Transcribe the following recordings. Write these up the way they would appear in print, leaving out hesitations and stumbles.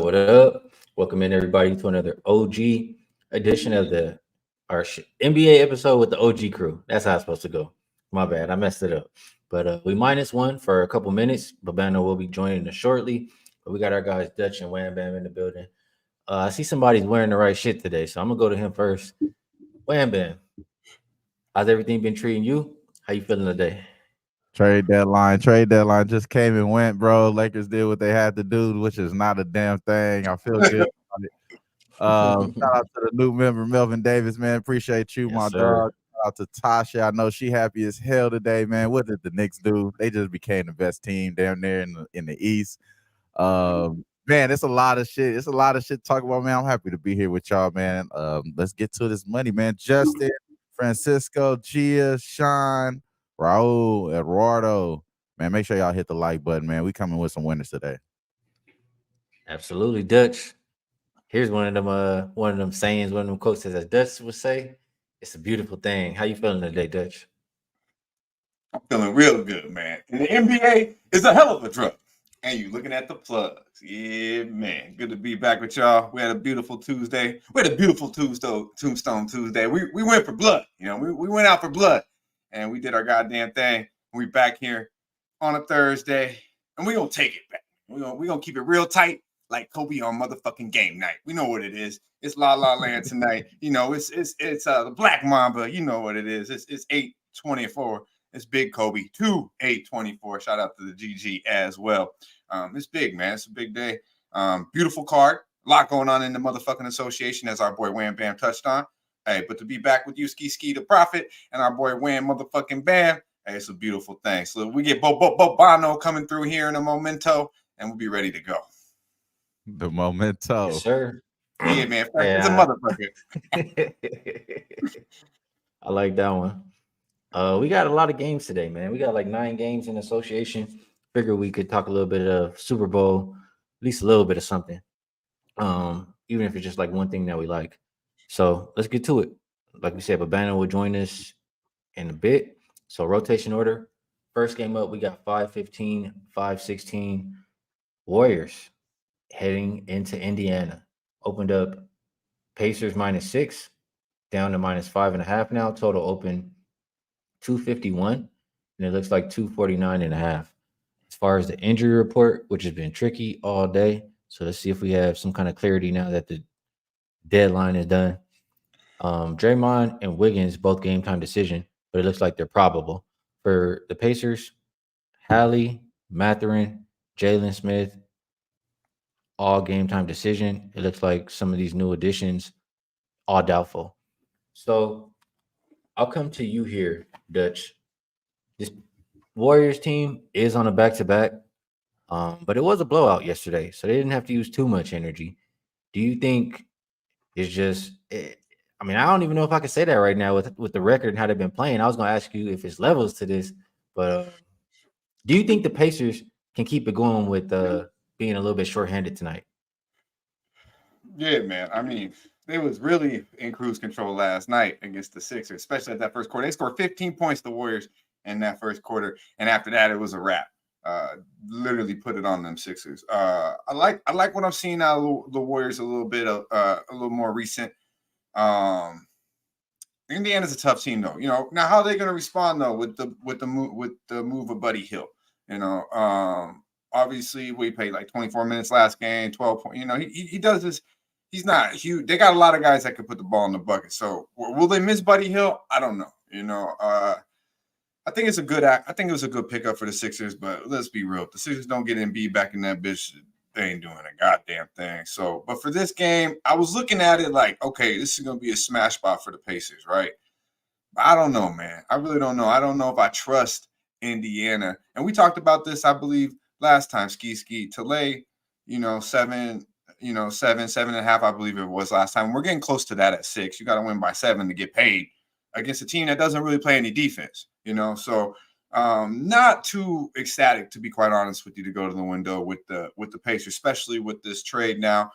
What up? Welcome in everybody to another OG edition of our NBA episode with the OG crew. That's how it's supposed to go. My bad, I messed it up. But we minus one for a couple minutes. Babano will be joining us shortly. But we got our guys Dutch and Wham Bam in the building. I see somebody's wearing the right shit today, so I'm gonna go to him first. Wham Bam, how's everything been treating you? How you feeling today? Trade deadline just came and went, bro. Lakers did what they had to do, which is not a damn thing. I feel good about it. Shout out to the new member, Melvin Davis, man. Appreciate you, Yes, my sir. dog. Shout out to Tasha. I know she happy as hell today, man. What did the Knicks do? They just became the best team down there in the East. Man, it's a lot of shit. It's a lot of shit to talk about, man. I'm happy to be here with y'all, man. Let's get to this money, man. Justin, Francisco, Gia, Sean, Raul, Eduardo. Man, make sure y'all hit the like button, man. We coming with some winners today. Absolutely, Dutch. Here's one of them sayings, one of them quotes as Dutch would say, it's a beautiful thing. How you feeling today, Dutch? I'm feeling real good, man. And the NBA is a hell of a drug. And you looking at the plugs. Yeah, man. Good to be back with y'all. We had a beautiful Tuesday. We had a beautiful Tombstone Tuesday. We went for blood. You know, we went out for blood. And we did our goddamn thing. We back here on a Thursday. And we gonna take it back. We gonna keep it real tight, like Kobe on motherfucking game night. We know what it is. It's La La Land tonight. You know, it's the Black Mamba. You know what it is. It's 8:24. It's big Kobe, 2-8-24. Shout out to the GG as well. It's big, man. It's a big day. Beautiful card. A lot going on in the motherfucking association, as our boy Wham Bam touched on. Hey, but to be back with you, Skee the Prophet, and our boy Wham motherfucking Bam, hey, it's a beautiful thing. So we get Bono coming through here in a momento, and we'll be ready to go. The memento. Yes, sir. Yeah, man. It's a motherfucker. I like that one. We got a lot of games today, man. We got like 9 games in association. Figure we could talk a little bit of Super Bowl, at least a little bit of something. Even if it's just like one thing that we like. So let's get to it. Like we said, Babano will join us in a bit. So rotation order. First game up, we got 5-15, 5-16 Warriors heading into Indiana. Opened up Pacers -6, down to -5.5 now. Total open 251, and it looks like 249.5. As far as the injury report, which has been tricky all day. So let's see if we have some kind of clarity now that the deadline is done. Draymond and Wiggins, both game time decision, but it looks like they're probable. For the Pacers, Hallie, Mathurin, Jalen Smith, all game time decision. It looks like some of these new additions, all doubtful. So I'll come to you here, Dutch. This Warriors team is on a back-to-back, but it was a blowout yesterday, so they didn't have to use too much energy. Do you think it's just I mean, I don't even know if I can say that right now with the record and how they've been playing. I was going to ask you if it's levels to this, but do you think the Pacers can keep it going with being a little bit shorthanded tonight? Yeah, man. I mean, they was really in cruise control last night against the Sixers, especially at that first quarter. They scored 15 points, the Warriors, in that first quarter, and after that, it was a wrap. Literally put it on them Sixers. I like what I'm seeing out of the Warriors a little bit of a little more recent. Indiana's a tough team, though. You know, now how are they going to respond though with the move of Buddy Hield? You know, obviously we played like 24 minutes last game, 12 points. You know, he does this. He's not huge. They got a lot of guys that can put the ball in the bucket. So will they miss Buddy Hield? I don't know. You know, I think it's a good I think it was a good pickup for the Sixers, but let's be real. If the Sixers don't get Embiid back in that bitch, they ain't doing a goddamn thing. So, but for this game, I was looking at it like, okay, this is going to be a smash spot for the Pacers, right? But I don't know, man. I really don't know. I don't know if I trust Indiana. And we talked about this, I believe, last time. Skee to lay, seven, 7.5, I believe it was last time. We're getting close to that at 6. You got to win by 7 to get paid against a team that doesn't really play any defense, So not too ecstatic, to be quite honest with you, to go to the window with the Pacers, especially with this trade now.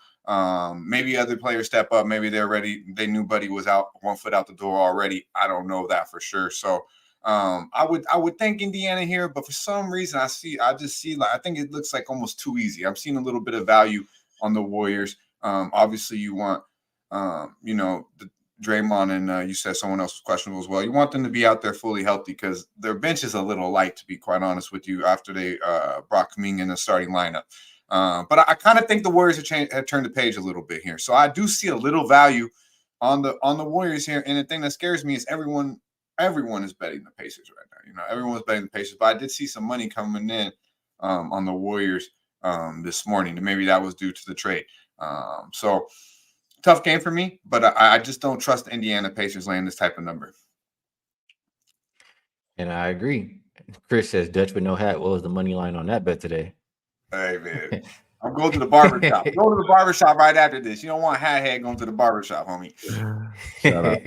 Maybe other players step up. Maybe they're ready. They knew Buddy was out, 1 foot out the door already. I don't know that for sure. So I would think Indiana here, but for some reason I think it looks like almost too easy. I'm seeing a little bit of value on the Warriors. Obviously, you want the Draymond and you said someone else was questionable as well. You want them to be out there fully healthy because their bench is a little light, to be quite honest with you, after they brought Kuminga in the starting lineup. But I kind of think the Warriors have turned the page a little bit here. So I do see a little value on the Warriors here. And the thing that scares me is everyone is betting the Pacers right now. Everyone's betting the Pacers. But I did see some money coming in on the Warriors this morning. And maybe that was due to the trade. So tough game for me, but I just don't trust Indiana Pacers laying this type of number. And I agree. Chris says Dutch with no hat. What was the money line on that bet today? Hey, man. I'm going to the barbershop. Go to the barbershop right after this. You don't want hat head going to the barbershop, homie. Shut up.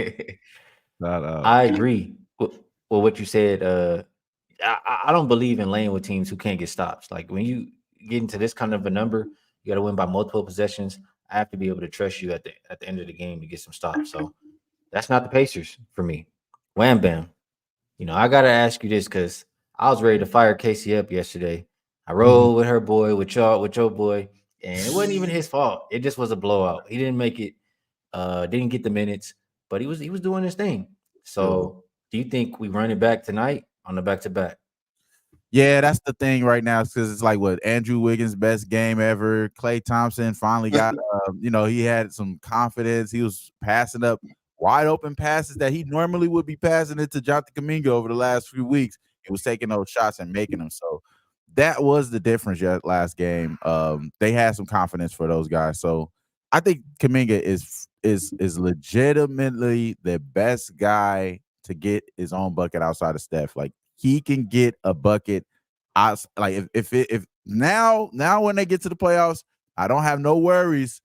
Shut up. I agree with what you said. I don't believe in laying with teams who can't get stops. Like when you get into this kind of a number, you got to win by multiple possessions. I have to be able to trust you at the end of the game to get some stops. So that's not the Pacers for me. Wham bam. I gotta ask you this because I was ready to fire Casey up yesterday. I rolled with her boy, with your boy, and it wasn't even his fault. It just was a blowout. He didn't make it, didn't get the minutes, but he was doing his thing. So do you think we run it back tonight on the back-to-back? Yeah, that's the thing right now because it's like what Andrew Wiggins' best game ever. Klay Thompson finally got, he had some confidence. He was passing up wide open passes that he normally would be passing it to Jonathan Kuminga over the last few weeks. He was taking those shots and making them. So that was the difference last game. They had some confidence for those guys. So I think Kuminga is legitimately the best guy to get his own bucket outside of Steph. Like he can get a bucket. If now when they get to the playoffs, I don't have no worries.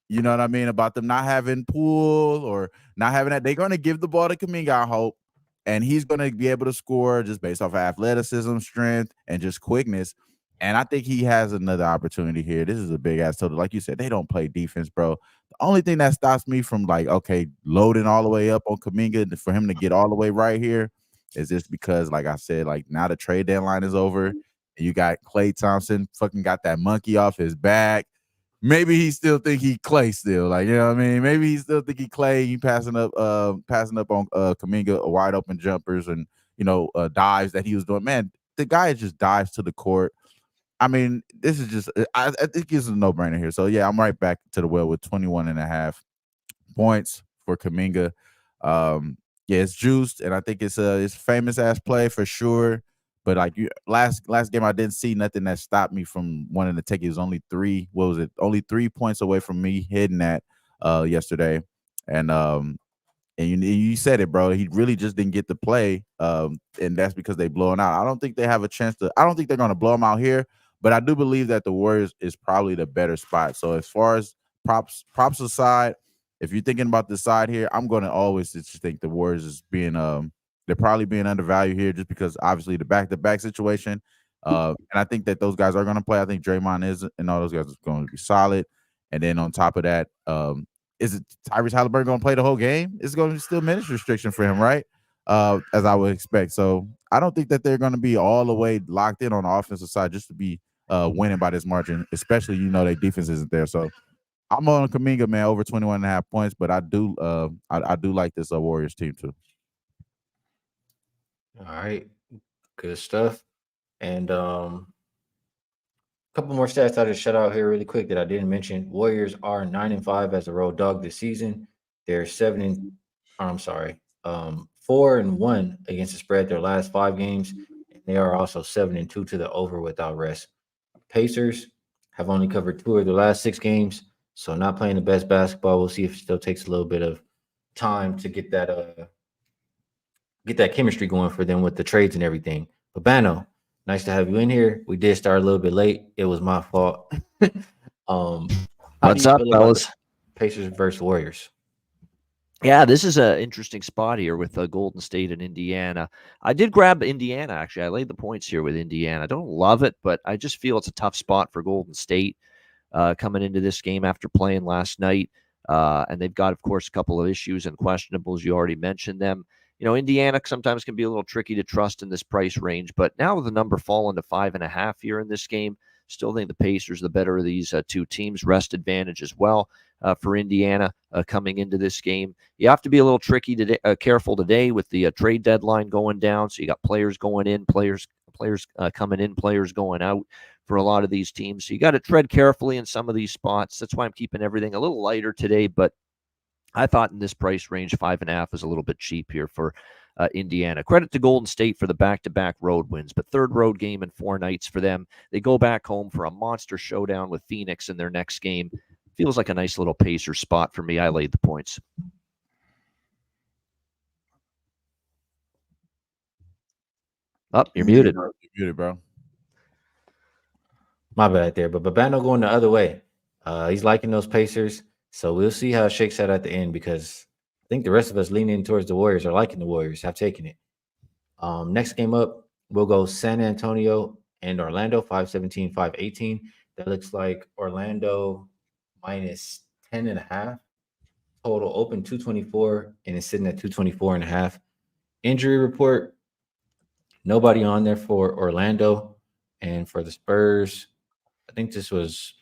You know what I mean about them not having Poole or not having that. They're going to give the ball to Kuminga, I hope, and he's going to be able to score just based off of athleticism, strength, and just quickness. And I think he has another opportunity here. This is a big ass total. Like you said, they don't play defense, bro. The only thing that stops me from loading all the way up on Kuminga for him to get all the way right here is just because, like I said, now the trade deadline is over. And you got Klay Thompson fucking got that monkey off his back. Maybe he still think he Klay still. Like, you know what I mean? Maybe he still think he Klay. He passing up on Kuminga wide open jumpers and, dives that he was doing. Man, the guy just dives to the court. I mean, this is just I think it's a no-brainer here. So, yeah, I'm right back to the well with 21.5 points for Kuminga. Yeah, it's juiced, and I think it's famous ass play for sure. But last game, I didn't see nothing that stopped me from wanting to take it. It was only 3. What was it? Only 3 points away from me hitting that yesterday. And you said it, bro. He really just didn't get to play, and that's because they blowing out. I don't think they have a chance to. I don't think they're going to blow them out here. But I do believe that the Warriors is probably the better spot. So as far as props aside, if you're thinking about the side here, I'm going to always just think the Warriors is being they're probably being undervalued here just because obviously the back-to-back situation. And I think that those guys are going to play. I think Draymond is, and all those guys are going to be solid. And then on top of that, is it Tyrese Halliburton going to play the whole game? It's going to be still minutes restriction for him, right? As I would expect. So I don't think that they're going to be all the way locked in on the offensive side just to be winning by this margin, especially, their defense isn't there. So I'm on Kuminga, man, over 21.5 points, but I do like this Warriors team too. All right, good stuff. And a couple more stats I just shut out here really quick that I didn't mention. Warriors are 9-5 as a road dog this season. They're 4-1 against the spread their last 5 games. And they are also 7-2 to the over without rest. Pacers have only covered 2 of the last 6 games, so not playing the best basketball. We'll see if it still takes a little bit of time to get that chemistry going for them with the trades and everything. But Bano, nice to have you in here. We did start a little bit late. It was my fault. What's up, fellas? Pacers versus Warriors. Yeah, this is an interesting spot here with Golden State and Indiana. I did grab Indiana, actually. I laid the points here with Indiana. I don't love it, but I just feel it's a tough spot for Golden State coming into this game after playing last night. And they've got, of course, a couple of issues and questionables. You already mentioned them. Indiana sometimes can be a little tricky to trust in this price range, but now with the number falling to 5.5 here in this game, Still think the Pacers the better of these two teams. Rest advantage as well for Indiana coming into this game. You have to be a little tricky today, careful today with the trade deadline going down. So you got players going in, players coming in, players going out for a lot of these teams. So you got to tread carefully in some of these spots. That's why I'm keeping everything a little lighter today. But I thought in this price range, 5.5 is a little bit cheap here for Indiana. Credit to Golden State for the back-to-back road wins, but third road game in 4 nights for them. They go back home for a monster showdown with Phoenix in their next game. Feels like a nice little Pacer spot for me. I laid the points. Oh, you're muted. You're muted, bro. My bad there, but Babano going the other way. He's liking those Pacers, so we'll see how it shakes out at the end because I think the rest of us leaning towards the Warriors are liking the Warriors, have taken it. Next game up, we'll go San Antonio and Orlando, 517, 518. That looks like Orlando minus 10.5. Total open 224 and it's sitting at 224.5. Injury report, nobody on there for Orlando. And for the Spurs, I think this was,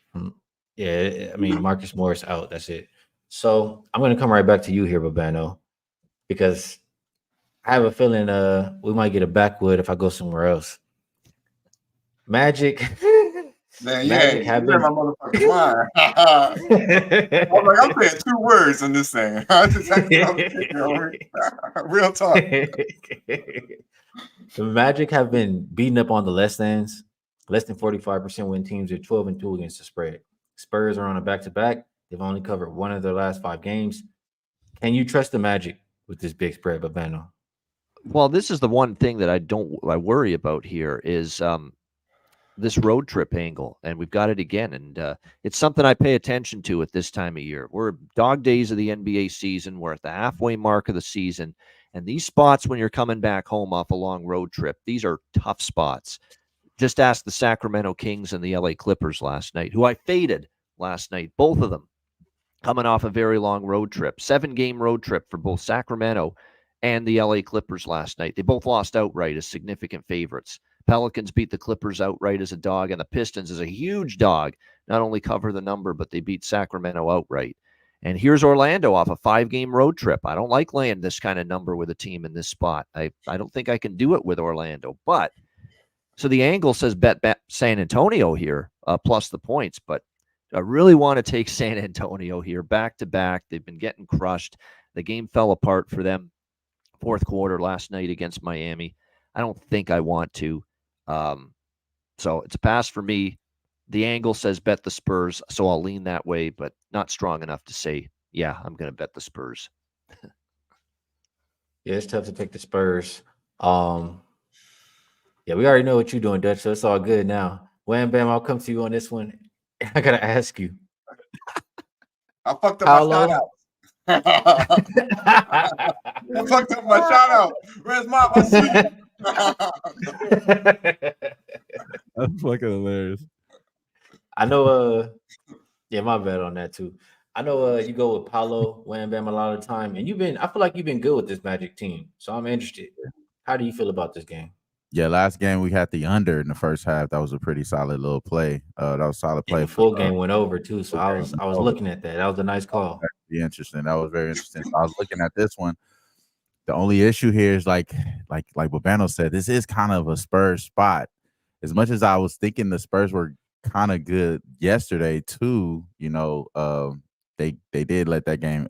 Marcus Morris out. That's it. So I'm going to come right back to you here, Babano, because I have a feeling we might get a backwood if I go somewhere else. Magic. Man, Magic yeah, have you're been. my motherfucking line. I'm like, I'm saying 2 words in this thing. Real talk. The Magic have been beating up on the less than 45% win teams. Are 12-2 against the spread. Spurs are on a back-to-back. They've only covered 1 of their last 5 games. Can you trust the Magic with this big spread, Babano? Well, this is the one thing that I worry about here is this road trip angle, and we've got it again, and it's something I pay attention to at this time of year. We're dog days of the NBA season. We're at the halfway mark of the season, and these spots when you're coming back home off a long road trip, these are tough spots. Just ask the Sacramento Kings and the LA Clippers last night, who I faded last night, both of them coming off a very long road trip, 7-game road trip for both Sacramento and the LA Clippers last night. They both lost outright as significant favorites. Pelicans beat the Clippers outright as a dog, and the Pistons as a huge dog not only cover the number, but they beat Sacramento outright. And here's Orlando off a 5-game road trip. I don't like laying this kind of number with a team in this spot. I don't think I can do it with Orlando. But so the angle says bet San Antonio here plus the points, but I really want to take San Antonio here back to back. They've been getting crushed. The game fell apart for them fourth quarter last night against Miami. I don't think I want to. So it's a pass for me. The angle says bet the Spurs, so I'll lean that way, but not strong enough to say, yeah, I'm going to bet the Spurs. Yeah, it's tough to take the Spurs. Yeah, we already know what you're doing, Dutch, so it's all good now. Wham Bam, I'll come to you on this one. I got to ask you. I fucked up Paolo? my shout out. I fucked up my shout out. Where's my sleep? That's fucking hilarious. I know, yeah, my bad on that too. I know you go with Paolo, Wham Bam a lot of the time, and I feel like you've been good with this Magic team, so I'm interested. How do you feel about this game? Yeah, last game we had the under in the first half. That was a pretty solid little play. That was a solid play. The full game went over too, so I was looking at that. That was a nice call. That'd be interesting. That was very interesting. I was looking at this one. The only issue here is like Babano said, this is kind of a Spurs spot. As much as I was thinking the Spurs were kind of good yesterday too, they did let that game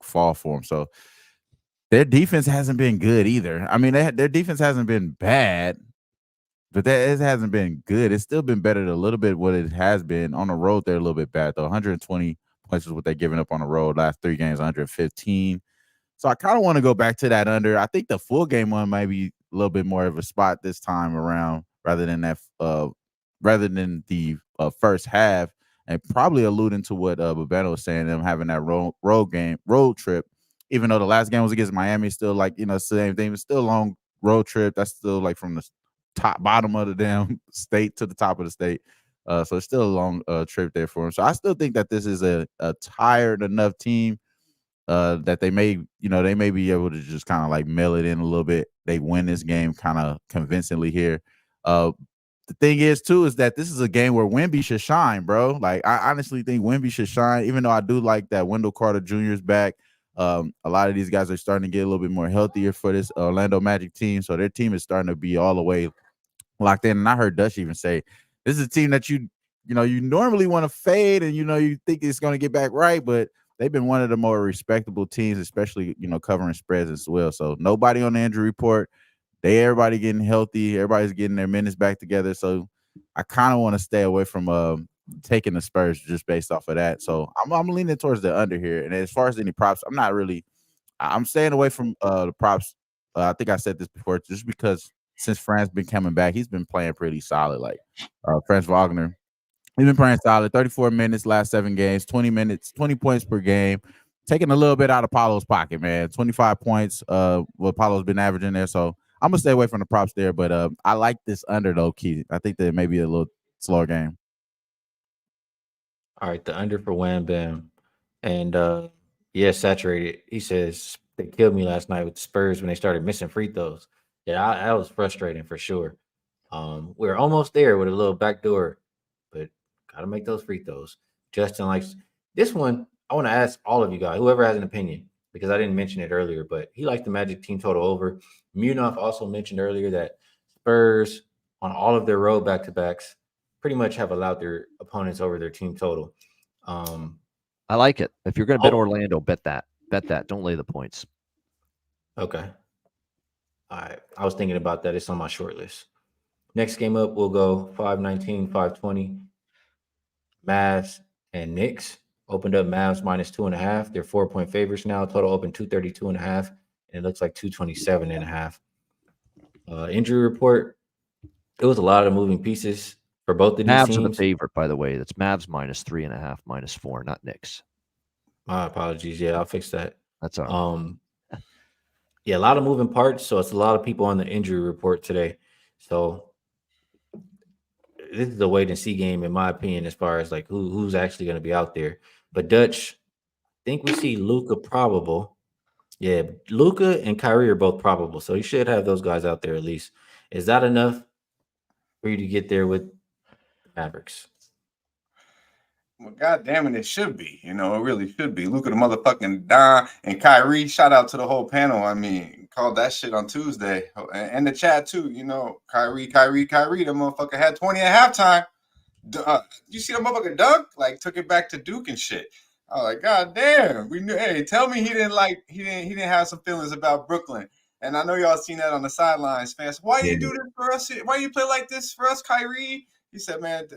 fall for them. So their defense hasn't been good either. I mean, their defense hasn't been bad, but it hasn't been good. It's still been better than a little bit what it has been. On the road, they're a little bit bad, though. 120 points is what they're giving up on the road. Last 3 games, 115. So I kind of want to go back to that under. I think the full game one might be a little bit more of a spot this time around rather than the first half, and probably alluding to what Babano was saying, them having that road trip. Even though the last game was against Miami, still same thing. It's still a long road trip. That's still like from the bottom of the damn state to the top of the state. So it's still a long trip there for him. So I still think that this is a tired enough team that they may be able to just kind of like mail it in a little bit. They win this game kind of convincingly here. The the thing is too is that this is a game where Wemby should shine, bro. Like I honestly think Wemby should shine, even though I do like that Wendell Carter Jr. is back. A lot of these guys are starting to get a little bit more healthier for this Orlando Magic team, so their team is starting to be all the way locked in. And I heard Dutch even say this is a team that you normally want to fade, and you think it's going to get back right, but they've been one of the more respectable teams, especially covering spreads as well. So nobody on the injury report. Everybody getting healthy. Everybody's getting their minutes back together. So I kind of want to stay away from taking the Spurs just based off of that. So I'm leaning towards the under here. And as far as any props, I'm staying away from the props. I think I said this before, just because since Fran's been coming back, he's been playing pretty solid. Like Franz Wagner, he's been playing solid. 34 minutes last 7 games, 20 minutes, 20 points per game. Taking a little bit out of Paulo's pocket, man. 25 points. What Paulo's been averaging there. So I'm gonna stay away from the props there, but I like this under though, Key. I think that may be a little slower game. All right, the under for Wham Bam. And saturated. He says they killed me last night with the Spurs when they started missing free throws. Yeah, that was frustrating for sure. We're almost there with a little backdoor, but gotta make those free throws. Justin likes this one. I want to ask all of you guys, whoever has an opinion, because I didn't mention it earlier, but he liked the Magic team total over. Munaf also mentioned earlier that Spurs on all of their road back-to-backs pretty much have allowed their opponents over their team total. I like it. If you're going to bet Orlando, bet that. Bet that. Don't lay the points. Okay. All right. I was thinking about that. It's on my short list. Next game up, we'll go 519, 520. Mavs and Knicks. Opened up Mavs -2.5. They're 4-point favorites now. Total open 232.5. And it looks like 227.5. Injury report. It was a lot of moving pieces for both of these Mavs teams. are the favorite, by the way. That's Mavs -3.5, -4, not Knicks. My apologies. Yeah, I'll fix that. That's all right. Yeah, a lot of moving parts. So it's a lot of people on the injury report today. So this is a wait and see game, in my opinion, as far as like who's actually going to be out there. But Dutch, I think we see Luka probable. Yeah, Luka and Kyrie are both probable, so you should have those guys out there at least. Is that enough for you to get there with Mavericks? Well, God damn it, it should be. It really should be. Luka the motherfucking Don and Kyrie. Shout out to the whole panel. I mean, called that shit on Tuesday. And the chat too. Kyrie. The motherfucker had 20 at halftime. You see the motherfucker dunk? Like, took it back to Duke and shit. I was like, God damn. We knew. Hey, tell me he didn't have some feelings about Brooklyn. And I know y'all seen that on the sidelines, fans. Why you do this for us? Why you play like this for us, Kyrie? He said, man,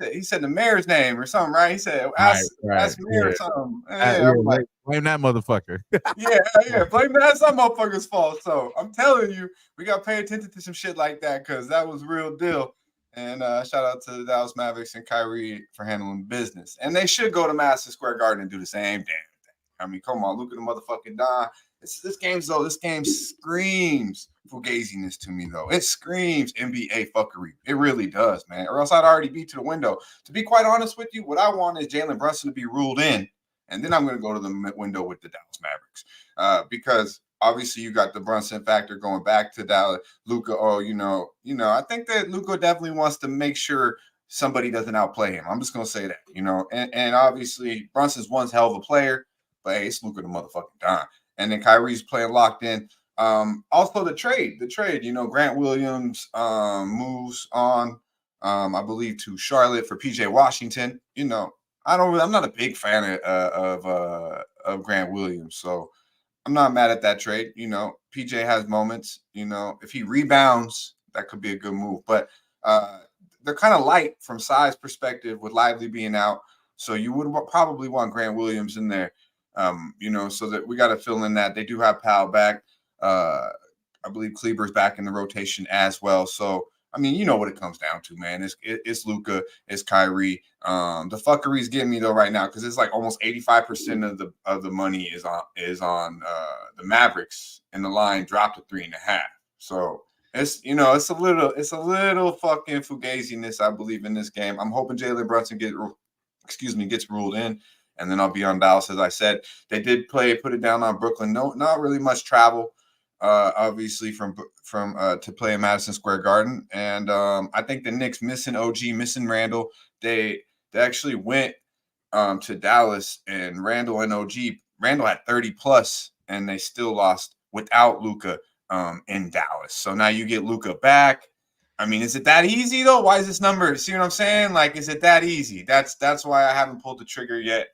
he said the mayor's name or something, right? He said, ask mayor or something. Like, blame that motherfucker. yeah, blame that. Some motherfucker's fault. So I'm telling you, we got to pay attention to some shit like that because that was real deal. And shout out to the Dallas Mavericks and Kyrie for handling business. And they should go to Madison Square Garden and do the same damn thing. I mean, come on, look at the motherfucking Don. This game screams fugaziness to me, though. It screams NBA fuckery. It really does, man. Or else I'd already be to the window. To be quite honest with you, what I want is Jalen Brunson to be ruled in, and then I'm going to go to the window with the Dallas Mavericks because obviously you got the Brunson factor going back to Dallas. Luka, I think that Luka definitely wants to make sure somebody doesn't outplay him. I'm just going to say that, and obviously Brunson's one hell of a player, but hey, it's Luka the motherfucking Don. And then Kyrie's playing locked in. Also the trade, Grant Williams moves on, I believe, to Charlotte for PJ Washington. I'm not a big fan of Grant Williams, so I'm not mad at that trade. PJ has moments. If he rebounds, that could be a good move. But they're kind of light from size perspective with Lively being out, so you would probably want Grant Williams in there. So that we got to fill in that. They do have Powell back. I believe Kleber's back in the rotation as well. So, I mean, you know what it comes down to, man. It's Luka, it's Kyrie. The fuckery's getting me though right now because it's like almost 85% of the money is on the Mavericks, and the line dropped to 3.5. So it's a little fucking fugaziness, I believe, in this game. I'm hoping Jalen Brunson gets ruled in. And then I'll be on Dallas, as I said. They did put it down on Brooklyn. No, not really much travel. obviously from to play in Madison Square Garden, and I think the Knicks missing OG, missing Randall. They actually went to Dallas, and Randall and OG. Randall had 30 plus, and they still lost without Luka in Dallas. So now you get Luka back. I mean, is it that easy though? Why is this number? See what I'm saying? Like, is it that easy? That's why I haven't pulled the trigger yet.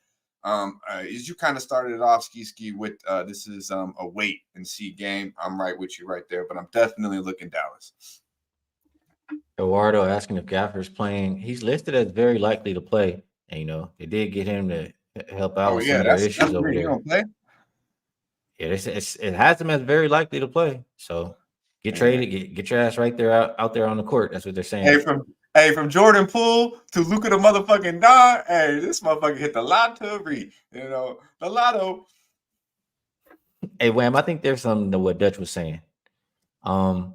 As you kind of started it off, Skee, with this is a wait and see game. I'm right with you right there, but I'm definitely looking Dallas. Eduardo asking if Gaffer's playing. He's listed as very likely to play. And, you know, they did get him to help out with some of their issues over there. Gonna play? Yeah, it has him as very likely to play. So get traded, get your ass right there out there on the court. That's what they're saying. From Jordan Poole to Luka the motherfucking Don. Hey, this motherfucker hit the lottery. You know, the lotto. Hey, Wham, I think there's something to what Dutch was saying. You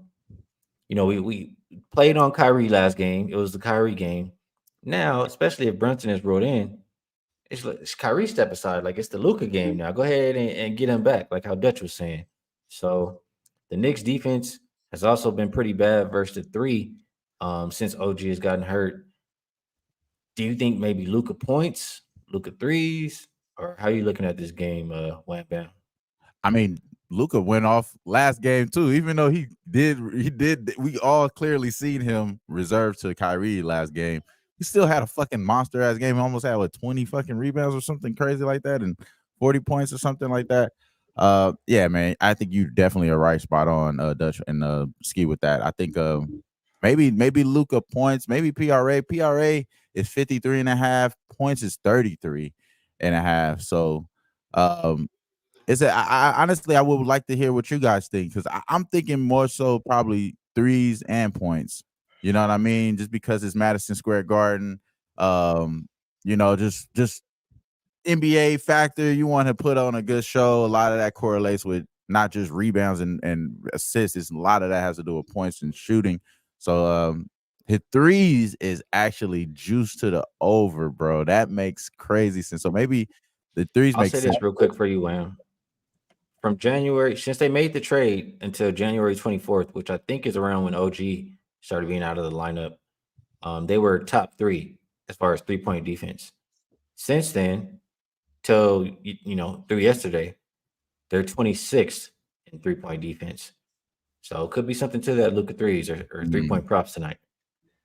know, we played on Kyrie last game. It was the Kyrie game. Now, especially if Brunson is brought in, it's Kyrie step aside. Like, it's the Luka game now. Go ahead and get him back, like how Dutch was saying. So the Knicks defense has also been pretty bad versus the three since OG has gotten hurt. Do you think maybe Luka points, Luka threes, or how are you looking at this game, Wham Bam? I mean, Luka went off last game too, even though he did. We all clearly seen him reserved to Kyrie last game. He still had a fucking monster ass game. He almost had 20 fucking rebounds or something crazy like that, and 40 points or something like that. Yeah, man, I think you definitely are right, spot on, Dutch and Skee with that. I think maybe Luka points, maybe PRA. PRA is 53.5, points is 33.5. So I honestly I would like to hear what you guys think, because I'm thinking more so probably threes and points. You know what I mean? Just because it's Madison Square Garden, you know, just NBA factor. You want to put on a good show. A lot of that correlates with not just rebounds and assists. It's a lot of that has to do with points and shooting. So his threes is actually juiced to the over, bro. That makes crazy sense. So maybe the threes I'll make say sense. this real quick for you, Wham. From January, since they made the trade until January 24th, which I think is around when OG started being out of the lineup, they were top 3 as far as 3-point defense. Since then, till through yesterday, they're 26th in 3-point defense. So it could be something to that Luka threes or 3-point props tonight.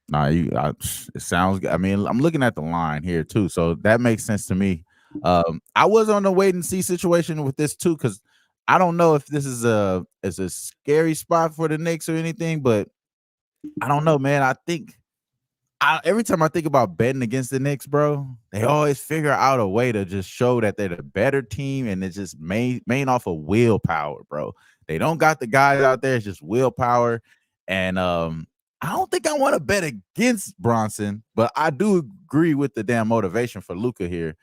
Nah, it sounds good. I mean, I'm looking at the line here too, so that makes sense to me. I was on the wait and see situation with this too, because I don't know if this is a scary spot for the Knicks or anything, but I don't know, man. I think every time I think about betting against the Knicks, bro, they always figure out a way to just show that they're the better team, and it's just main off of willpower, bro. They don't got the guys out there; it's just willpower. And I don't think I want to bet against Bronson, but I do agree with the damn motivation for Luka here,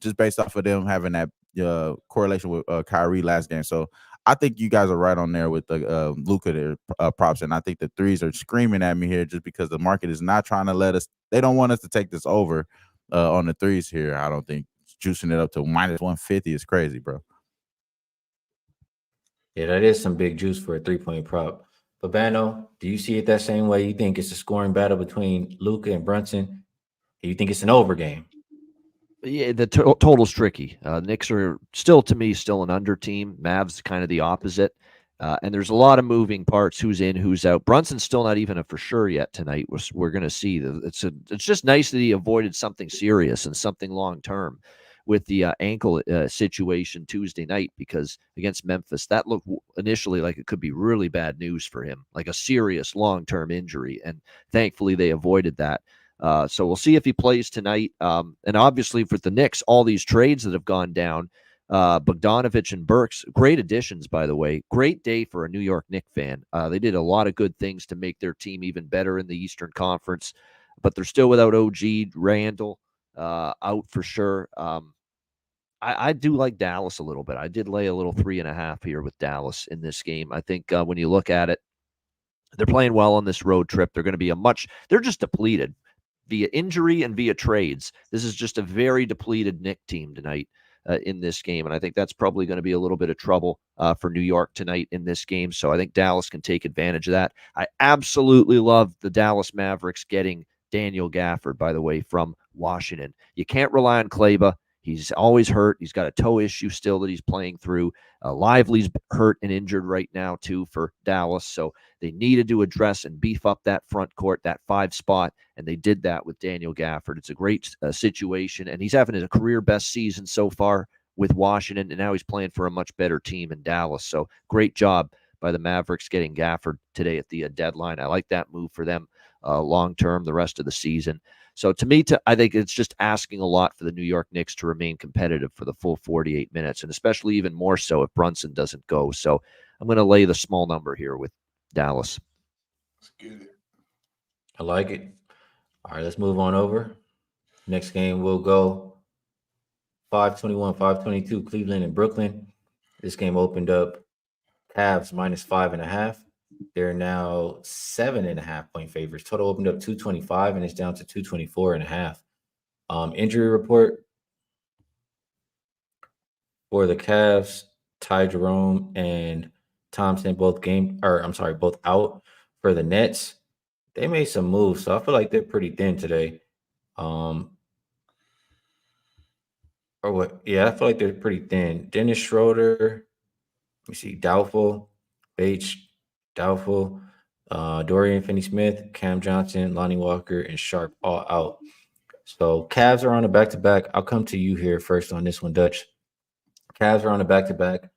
just based off of them having that correlation with Kyrie last game. So I think you guys are right on there with the Luka there props, and I think the threes are screaming at me here just because the market is not trying to let us. They don't want us to take this over on the threes here. I don't think juicing it up to minus 150 is crazy, bro. Yeah, that is some big juice for a 3-point prop. But Bano, do you see it that same way? You think it's a scoring battle between Luka and Brunson? Do you think it's an over game? Yeah, the total's tricky. Knicks are still, to me, still an under team. Mavs kind of the opposite. And there's a lot of moving parts. Who's in, who's out. Brunson's still not even a for sure yet tonight. We're going to see. It's just nice that he avoided something serious and something long term with the ankle situation Tuesday night, because against Memphis, that looked initially like it could be really bad news for him, like a serious long-term injury. And thankfully they avoided that. So we'll see if he plays tonight. And obviously for the Knicks, all these trades that have gone down, Bogdanovich and Burks, great additions, by the way. Great day for a New York Knicks fan. They did a lot of good things to make their team even better in the Eastern Conference, but they're still without OG, Randall out for sure. I do like Dallas a little bit. I did lay a little 3.5 here with Dallas in this game. I think when you look at it, they're playing well on this road trip. They're going to be they're just depleted via injury and via trades. This is just a very depleted Knicks team tonight. in this game. And I think that's probably going to be a little bit of trouble for New York tonight in this game. So I think Dallas can take advantage of that. I absolutely love the Dallas Mavericks getting Daniel Gafford, by the way, from Washington. You can't rely on Kleba. He's always hurt. He's got a toe issue still that he's playing through. Lively's hurt and injured right now, too, for Dallas. So they needed to address and beef up that front court, that 5 spot, and they did that with Daniel Gafford. It's a great situation, and he's having a career-best season so far with Washington, and now he's playing for a much better team in Dallas. So great job by the Mavericks getting Gafford today at the deadline. I like that move for them long-term the rest of the season. So to me, I think it's just asking a lot for the New York Knicks to remain competitive for the full 48 minutes, and especially even more so if Brunson doesn't go. So I'm going to lay the small number here with Dallas. Let's get it. I like it. All right, let's move on over. Next game will go 5:21, 5:22, Cleveland and Brooklyn. This game opened up Cavs -5.5. They're now 7.5 point favorites. Total opened up 225 and it's down to 224.5. Injury report for the Cavs: Ty Jerome and Thompson both out. For the Nets, they made some moves, so I feel like they're pretty thin today. Or what? Yeah, I feel like they're pretty thin. Dennis Schroeder, let me see, doubtful. Bates, doubtful. Dorian Finney-Smith, Cam Johnson, Lonnie Walker, and Sharp all out. So Cavs are on a back-to-back. I'll come to you here first on this one, Dutch. Cavs are on a back-to-back.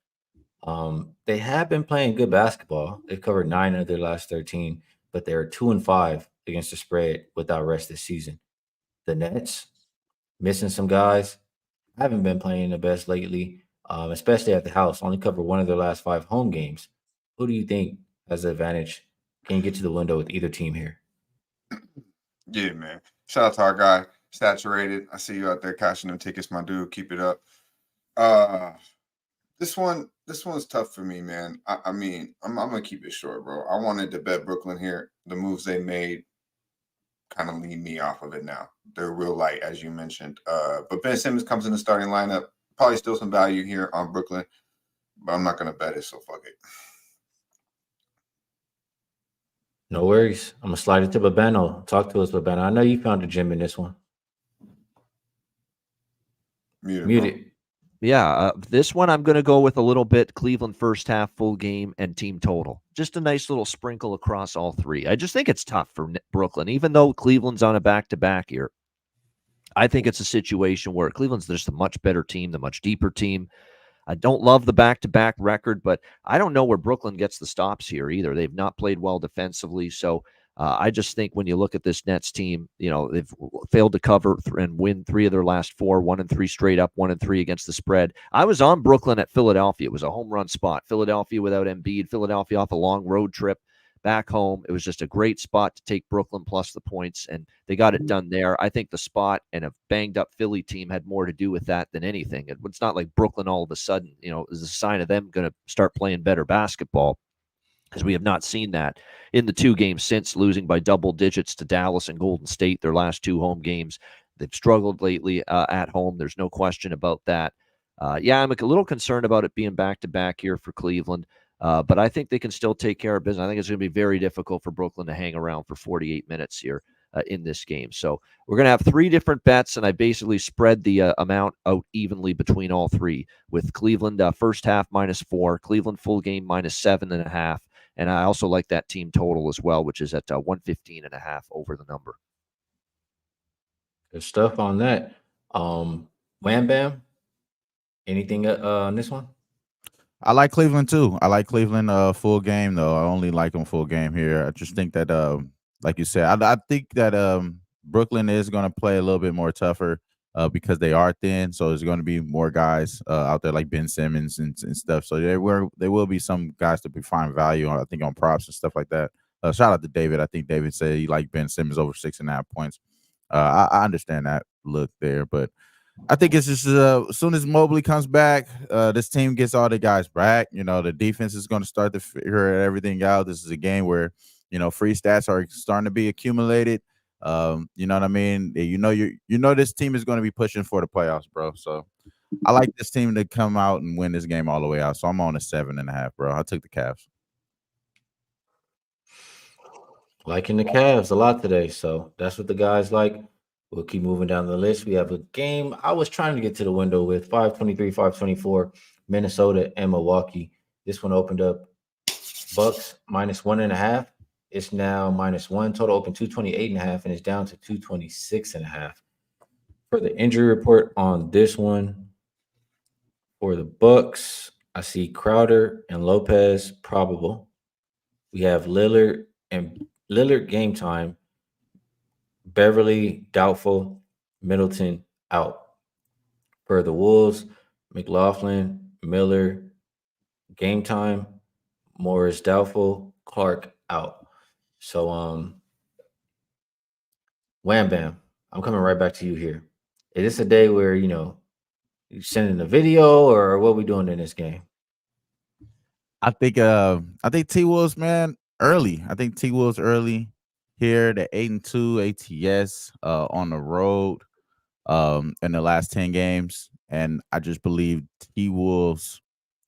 They have been playing good basketball. They've covered 9 of their last 13, but they're 2-5 against the spread without rest this season. The Nets, missing some guys, haven't been playing the best lately, especially at the house. Only covered 1 of their last 5 home games. Who do you think has the advantage? Can get to the window with either team here? Yeah, man. Shout out to our guy, Saturated. I see you out there cashing them tickets, my dude. Keep it up. This one's tough for me, man. I mean, I'm gonna keep it short, bro. I wanted to bet Brooklyn here. The moves they made kind of lead me off of it now. They're real light, as you mentioned. But Ben Simmons comes in the starting lineup. Probably still some value here on Brooklyn, but I'm not gonna bet it, so fuck it. No worries. I'm gonna slide it to Babano. Talk to us, Babano. I know you found a gem in this one. Mute it. Yeah, this one I'm going to go with a little bit Cleveland first half, full game, and team total. Just a nice little sprinkle across all 3. I just think it's tough for Brooklyn, even though Cleveland's on a back-to-back here. I think it's a situation where Cleveland's just a much better team, the much deeper team. I don't love the back-to-back record, but I don't know where Brooklyn gets the stops here either. They've not played well defensively, so I just think when you look at this Nets team, they've failed to cover and win 3 of their last 4, 1-3 straight up, 1-3 against the spread. I was on Brooklyn at Philadelphia. It was a home run spot. Philadelphia without Embiid, Philadelphia off a long road trip back home. It was just a great spot to take Brooklyn plus the points, and they got it done there. I think the spot and a banged-up Philly team had more to do with that than anything. It's not like Brooklyn all of a sudden, is a sign of them going to start playing better basketball, because we have not seen that in the 2 games since, losing by double digits to Dallas and Golden State, their last 2 home games. They've struggled lately at home. There's no question about that. I'm a little concerned about it being back-to-back here for Cleveland, but I think they can still take care of business. I think it's going to be very difficult for Brooklyn to hang around for 48 minutes here in this game. So we're going to have 3 different bets, and I basically spread the amount out evenly between all 3, with Cleveland first half -4, Cleveland full game -7.5. And I also like that team total as well, which is at 115.5 over the number. Good stuff on that. Wham Bam, anything on this one? I like Cleveland too. I like Cleveland full game though. I only like them full game here. I just think that like you said, I think that Brooklyn is going to play a little bit more tougher because they are thin. So there's going to be more guys out there like Ben Simmons and stuff. So there will be some guys to find value on, I think, on props and stuff like that. Shout out to David. I think David said he liked Ben Simmons over 6.5 points. I understand that look there, but I think it's just as soon as Mobley comes back, this team gets all the guys back. The defense is going to start to figure everything out. This is a game where, free stats are starting to be accumulated. You know what I mean? This team is going to be pushing for the playoffs, bro. So I like this team to come out and win this game all the way out. So I'm on a 7.5, bro. I took the Cavs. Liking the Cavs a lot today, so that's what the guys like. We'll keep moving down the list. We have a game I was trying to get to the window with 523, 524, Minnesota and Milwaukee. This one opened up Bucks -1.5. It's now -1. Total open 228.5, and it's down to 226.5. For the injury report on this one, for the Bucks, I see Crowder and Lopez probable. We have Lillard game time. Beverly doubtful. Middleton out. For the Wolves, McLaughlin, Miller game time. Morris doubtful. Clark out. So Wham Bam, I'm coming right back to you here. Is this a day where you sending a video or what we doing in this game? I think T Wolves, man, early. I think T Wolves early here. The 8-2 ATS on the road in the last 10 games. And I just believe T Wolves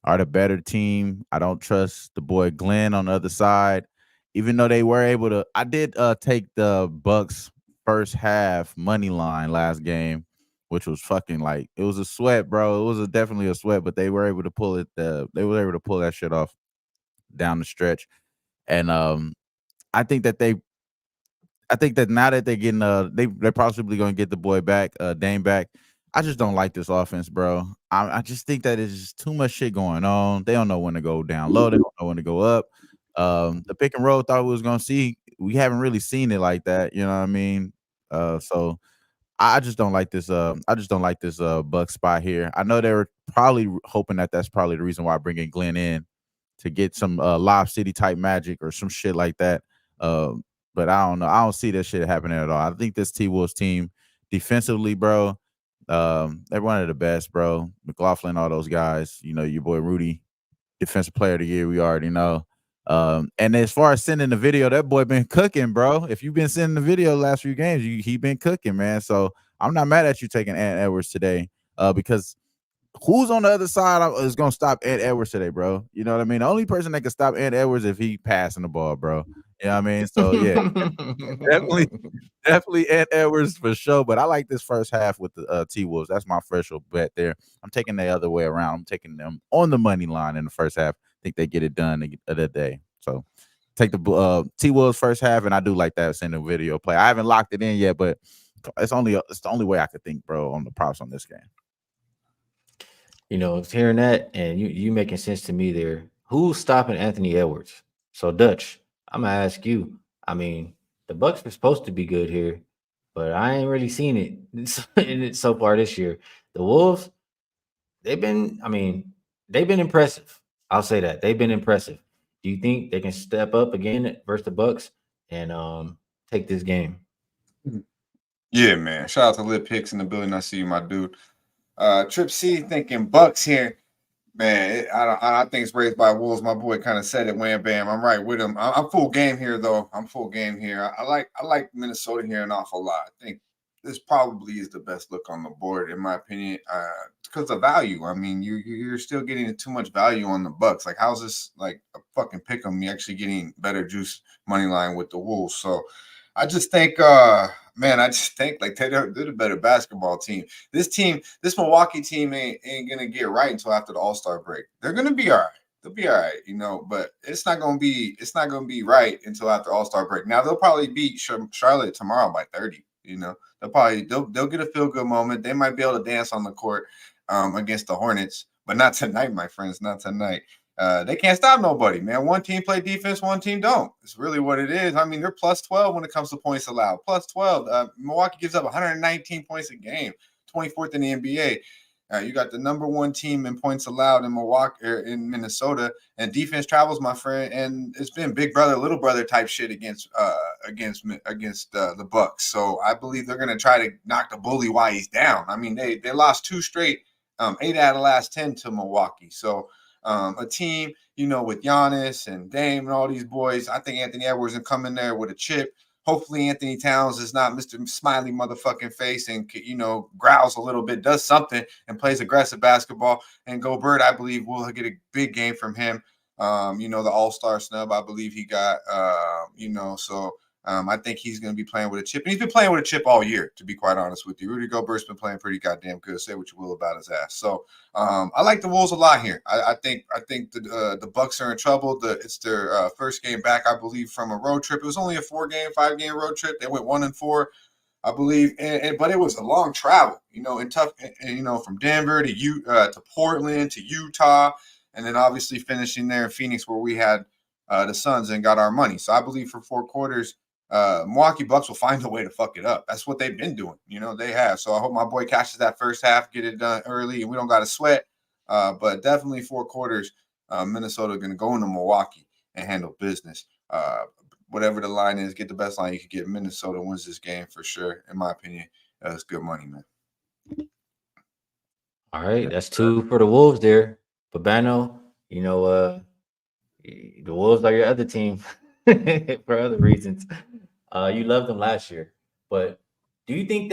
are the better team. I don't trust the boy Glenn on the other side. Even though they were able to, I did take the Bucks first half money line last game, which was fucking like it was a sweat, bro. It was definitely a sweat, but they were able to pull it. They were able to pull that shit off down the stretch, and I think that now that they're getting they're possibly going to get the boy back, Dame back. I just don't like this offense, bro. I just think that it's just too much shit going on. They don't know when to go down low. They don't know when to go up. The pick and roll thought we was going to see. We haven't really seen it like that. You know what I mean? So I just don't like this. I just don't like this Buck spot here. I know they were probably hoping that that's probably the reason why bringing Glenn in to get some Lob City type magic or some shit like that. But I don't know. I don't see that shit happening at all. I think this T Wolves team defensively, bro, they're one of the best, bro. McLaughlin, all those guys. You know, your boy Rudy, defensive player of the year. We already know. And as far as sending the video, that boy been cooking, bro. If you've been sending the video the last few games, he been cooking, man. So I'm not mad at you taking Ant Edwards today, because who's on the other side is gonna stop Ant Edwards today, bro? You know what I mean? The only person that can stop Ant Edwards if he passing the ball, bro. You know what I mean? So yeah, definitely Ant Edwards for sure. But I like this first half with the T Wolves. That's my first bet there. I'm taking the other way around. I'm taking them on the money line in the first half. I think they get it done the day. So take the T Wolves first half, and I do like that sending video play. I haven't locked it in yet, but it's the only way I could think, bro, on the props on this game. Hearing that and you making sense to me there. Who's stopping Anthony Edwards? So Dutch, I'm gonna ask you. I mean, the Bucks are supposed to be good here, but I ain't really seen it in it so far this year. The Wolves, they've been impressive. I'll say that they've been impressive. Do you think they can step up again versus the Bucks and take this game? Yeah, man. Shout out to Lip Picks in the building. I see you, my dude. Trip C thinking Bucks here. Man, I think it's raised by Wolves. My boy kind of said it. Wham bam. I'm right with him. I'm full game here, though. I'm full game here. I like Minnesota here an awful lot. I think this probably is the best look on the board, in my opinion, because of value. I mean, you're still getting too much value on the Bucks. Like, how's this like a fucking pick 'em? You actually getting better juice money line with the Wolves. So I just think, like they're the better basketball team. This Milwaukee team ain't gonna get right until after the All-Star break. They're gonna be all right. They'll be all right, but it's not gonna be right until after All-Star break. Now they'll probably beat Charlotte tomorrow by 30. They'll get a feel-good moment. They might be able to dance on the court against the Hornets, but not tonight, my friends. Not tonight. They can't stop nobody, man. One team play defense, one team don't. It's really what it is. I mean, they're plus 12 when it comes to points allowed. Plus 12. Milwaukee gives up 119 points a game, 24th in the NBA. You got the number one team in points allowed in Milwaukee or in Minnesota, and defense travels, my friend. And it's been big brother, little brother type shit against the Bucks. So I believe they're gonna try to knock the bully while he's down. I mean, they lost 2 straight, 8 out of the last 10 to Milwaukee. So a team, with Giannis and Dame and all these boys, I think Anthony Edwards will come in there with a chip, hopefully Anthony Towns is not Mr. Smiley motherfucking face and, growls a little bit, does something and plays aggressive basketball. And Gobert, I believe, will get a big game from him. The All-Star snub, I believe he got, I think he's going to be playing with a chip. And he's been playing with a chip all year, to be quite honest with you. Rudy Gobert's been playing pretty goddamn good. Say what you will about his ass. So I like the Wolves a lot here. I think the Bucks are in trouble. It's their first game back, I believe, from a road trip. It was only a 5-game road trip. They went 1-4, I believe. But it was a long travel, and tough, from Denver to Portland to Utah. And then obviously finishing there in Phoenix where we had the Suns and got our money. So I believe for 4 quarters, Milwaukee Bucks will find a way to fuck it up. That's what they've been doing. They have. So I hope my boy catches that first half, get it done early, and we don't got to sweat. But definitely 4 quarters, Minnesota going to go into Milwaukee and handle business. Whatever the line is, get the best line you could get. Minnesota wins this game for sure. In my opinion, it's good money, man. All right, that's 2 for the Wolves there. Babano, the Wolves are your other team for other reasons. You loved them last year, but do you think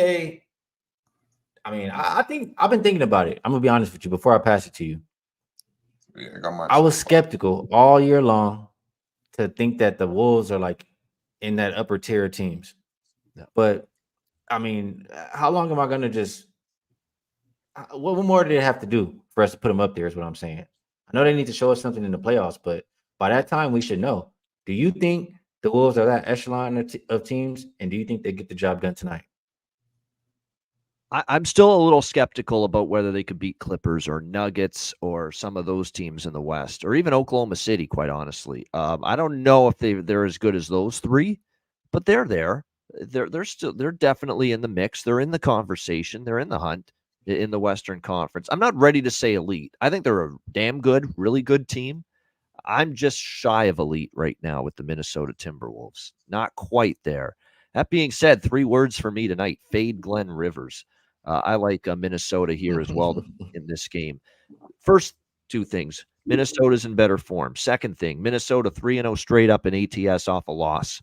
I think I've been thinking about it. I'm gonna be honest with you before I pass it to you. Yeah, I was skeptical all year long to think that the Wolves are like in that upper tier teams. Yeah. But how long am I gonna just what more do they have to do for us to put them up there is what I'm saying. I know they need to show us something in the playoffs, but by that time we should know. Do you think the Wolves are that echelon of teams, and do you think they get the job done tonight? I'm still a little skeptical about whether they could beat Clippers or Nuggets or some of those teams in the West, or even Oklahoma City, quite honestly. I don't know if they're as good as those 3, but they're there. They're definitely in the mix. They're in the conversation. They're in the hunt in the Western Conference. I'm not ready to say elite. I think they're a damn good, really good team. I'm just shy of elite right now with the Minnesota Timberwolves. Not quite there. That being said, 3 words for me tonight: fade Glenn Rivers. I like Minnesota here as well in this game. First 2 things: Minnesota's in better form. Second thing, Minnesota 3-0 straight up in ATS off a loss.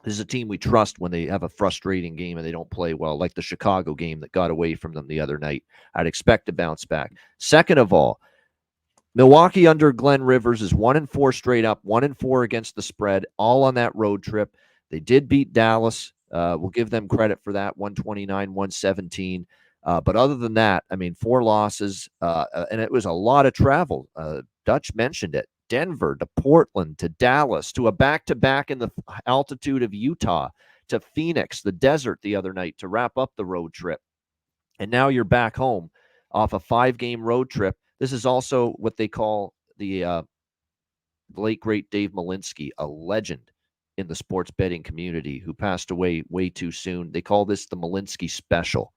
This is a team we trust when they have a frustrating game and they don't play well, like the Chicago game that got away from them the other night. I'd expect to bounce back. Second of all, Milwaukee under Glenn Rivers is 1-4 straight up, 1-4 against the spread, all on that road trip. They did beat Dallas. We'll give them credit for that, 129-117. But other than that, 4 losses, and it was a lot of travel. Dutch mentioned it. Denver to Portland to Dallas to a back-to-back in the altitude of Utah to Phoenix, the desert the other night to wrap up the road trip. And now you're back home off a 5-game road trip. This is also what they call the late, great Dave Malinsky, a legend in the sports betting community who passed away way too soon. They call this the Malinsky Special.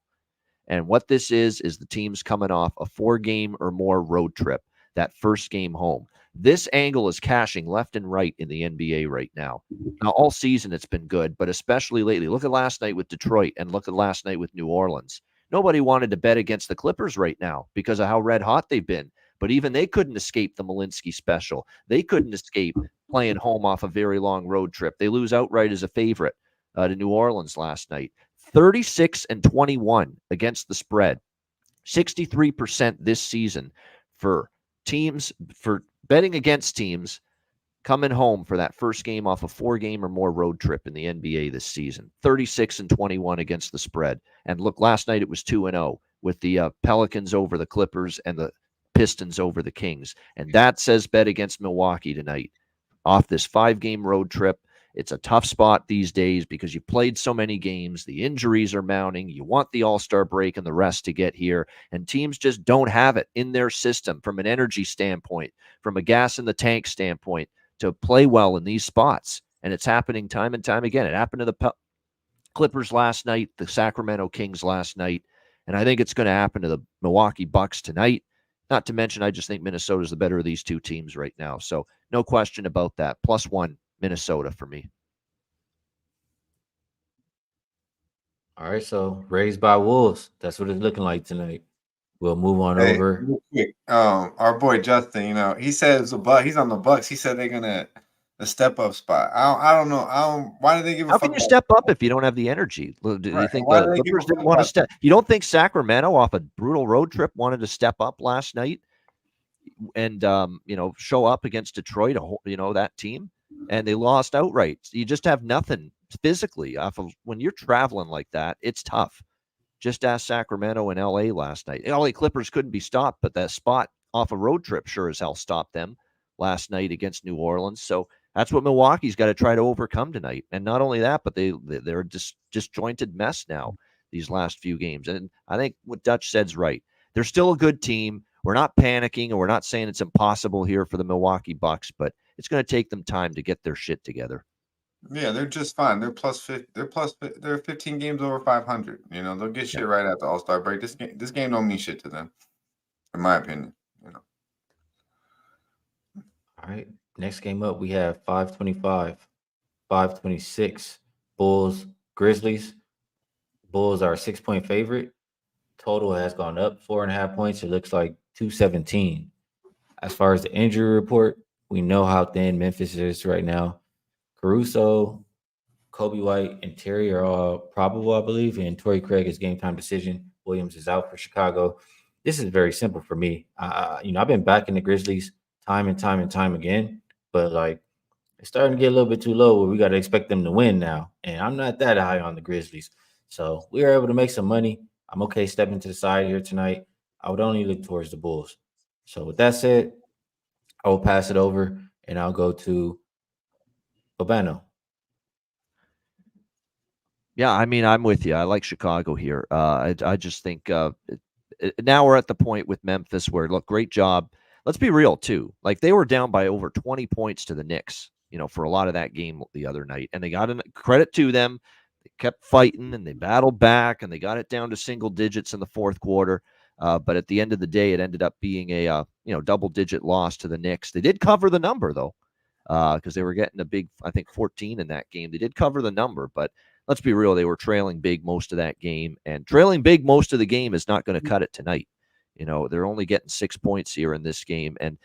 And what this is the team's coming off a 4-game or more road trip, that first game home. This angle is cashing left and right in the NBA right now. Now, all season it's been good, but especially lately. Look at last night with Detroit and look at last night with New Orleans. Nobody wanted to bet against the Clippers right now because of how red hot they've been. But even they couldn't escape the Malinsky Special. They couldn't escape playing home off a very long road trip. They lose outright as a favorite to New Orleans last night. 36-21 against the spread. 63% this season for teams, for betting against teams coming home for that first game off a 4-game or more road trip in the NBA this season. 36-21 against the spread. And look, last night it was 2-0 with the Pelicans over the Clippers and the Pistons over the Kings. And that says bet against Milwaukee tonight off this 5-game road trip. It's a tough spot these days because you played so many games. The injuries are mounting. You want the All-Star break and the rest to get here. And teams just don't have it in their system from an energy standpoint, from a gas in the tank standpoint, to play well in these spots. And it's happening time and time again. It happened to the Clippers last night, the Sacramento Kings last night. And I think it's going to happen to the Milwaukee Bucks tonight. Not to mention, I just think Minnesota's the better of these 2 teams right now. So no question about that. +1 Minnesota for me. All right, so raised by Wolves. That's what it's looking like tonight. We'll move on over. Real quick, our boy Justin, he says he's on the Bucks. He said they're gonna a step up spot. I don't know. Why do they give a How fuck can you about step up if you don't have the energy? Do you Right. think Why the do they give a Clippers didn't fuck want to about step? You don't think Sacramento, off a brutal road trip, wanted to step up last night and show up against Detroit, that team, and they lost outright? You just have nothing physically off of when you're traveling like that. It's tough. Just ask Sacramento and LA last night. LA Clippers couldn't be stopped, but that spot off a road trip sure as hell stopped them last night against New Orleans. So that's what Milwaukee's got to try to overcome tonight. And not only that, but they're a disjointed mess now these last few games. And I think what Dutch said's right. They're still a good team. We're not panicking, and we're not saying it's impossible here for the Milwaukee Bucks, but it's going to take them time to get their shit together. Yeah, they're just fine. They're they're 15 games over 500. They'll get shit right after All-Star break. This game don't mean shit to them, in my opinion. All right. Next game up, we have 525, 526. Bulls, Grizzlies. Bulls are a 6-point favorite. Total has gone up 4.5 points. It looks like 217. As far as the injury report, we know how thin Memphis is right now. Caruso, Kobe White, and Terry are all probable, I believe, and Torrey Craig is game time decision. Williams is out for Chicago. This is very simple for me. I've been backing the Grizzlies time and time again, but like it's starting to get a little bit too low where we got to expect them to win now. And I'm not that high on the Grizzlies. So we were able to make some money. I'm okay stepping to the side here tonight. I would only look towards the Bulls. So with that said, I will pass it over and I'll go to Urbano. Yeah, I mean, I'm with you. I like Chicago here. I just think now we're at the point with Memphis where, look, great job. Let's be real, too. Like, they were down by over 20 points to the Knicks, for a lot of that game the other night. And they got credit to them. They kept fighting, and they battled back, and they got it down to single digits in the fourth quarter. But at the end of the day, it ended up being a double-digit loss to the Knicks. They did cover the number, though, because they were getting a big, I think, 14 in that game. They did cover the number, but let's be real, they were trailing big most of that game, and trailing big most of the game is not going to cut it tonight. They're only getting 6 points here in this game. And,